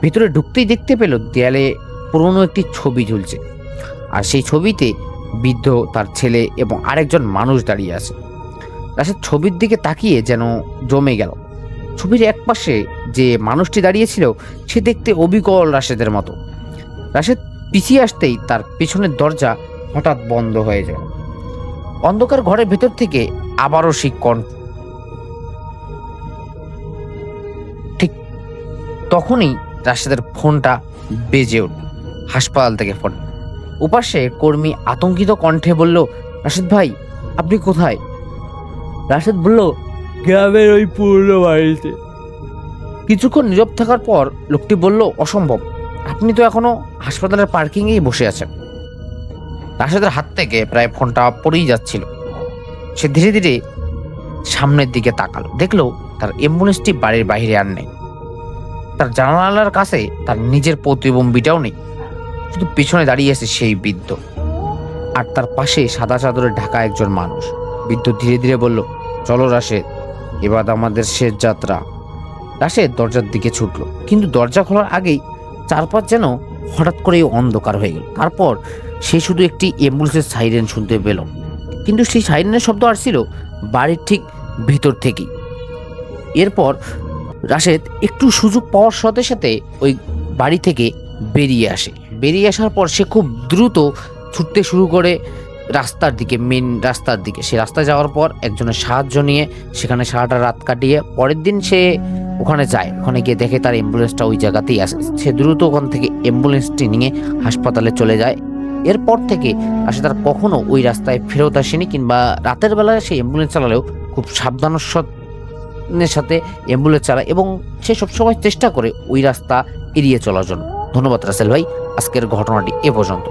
D: ভিতরে ঢুকতেই দেখতে পেল দেয়ালে পুরনো একটি ছবি ঝুলছে, আর সেই ছবিতে বৃদ্ধ, তার ছেলে এবং আরেকজন মানুষ দাঁড়িয়ে আছে। রাশেদ ছবির দিকে তাকিয়ে যেন জমে গেল। ছবির এক পাশে যে মানুষটি দাঁড়িয়েছিল সে দেখতে অবিকল রাশেদের মতো। রাশেদ পিছিয়ে আসতেই তার পিছনের দরজা হঠাৎ বন্ধ হয়ে যায়। অন্ধকার ঘরের ভেতর থেকে আবারও সেই কণ্ঠ। ঠিক তখনই রাশেদের ফোনটা বেজে উঠল। হাসপাতাল থেকে ফোন। উপাশে কর্মী আতঙ্কিত কণ্ঠে বলল, রাশেদ ভাই, আপনি কোথায়? রাশেদ বলল, গ্রামের ওই পুরনো বাড়িতে। কিছুক্ষণ নীরব থাকার পর লোকটি বলল, অসম্ভব, আপনি তো এখনো হাসপাতালের পার্কিংয়েই বসে আছেন। রাশেদের হাত থেকে প্রায় ফোনটা পড়েই যাচ্ছিল। সে ধীরে ধীরে সামনের দিকে তাকালো, দেখলো তার অ্যাম্বুলেন্সটি বাড়ির বাইরে আর নেই। তার জানালার কাছে তার নিজের প্রতিবিম্বটাও নেই, শুধু পিছনে দাঁড়িয়ে আছে সেই বৃদ্ধ, আর তার পাশে সাদা চাদরে ঢাকা একজন মানুষ। বৃদ্ধ ধীরে ধীরে বলল, চলো রাশেদ, এবার আমাদের শেষ যাত্রা। রাশেদ দরজার দিকে ছুটল, কিন্তু দরজা খোলার আগেই চারপাশ যেন হঠাৎ করেই অন্ধকার হয়ে গেল। তারপর সে শুধু একটি অ্যাম্বুলেন্সের সাইরেন শুনতে পেল, কিন্তু সেই সাইরেনের শব্দ আসছিল বাড়ির ঠিক ভিতর থেকেই। এরপর রাশেদ একটু সুযোগ পাওয়ার সাথে সাথে ওই বাড়ি থেকে বেরিয়ে আসে। বেরিয়ে আসার পর সে খুব দ্রুত ছুটতে শুরু করে রাস্তার দিকে, মেন রাস্তার দিকে। সে রাস্তায় যাওয়ার পর একজনের সাহায্য নিয়ে সেখানে সারাটা রাত কাটিয়ে পরের দিন সে ওখানে যায়। ওখানে গিয়ে দেখে তার অ্যাম্বুলেন্সটা ওই জায়গাতেই আছে। সে দ্রুত ওখান থেকে অ্যাম্বুলেন্সটি নিয়ে হাসপাতালে চলে যায়। এরপর থেকে আসলে তার কখনো ওই রাস্তায় ফেরত আসেনি, কিংবা রাতের বেলায় সে অ্যাম্বুলেন্স চালালেও খুব সাবধানের সাথে অ্যাম্বুলেন্স চালায়, এবং সে সবসময় চেষ্টা করে ওই রাস্তা এড়িয়ে চলার জন্য। ধন্যবাদ রাসেল ভাই, আজকের ঘটনাটি এ পর্যন্ত।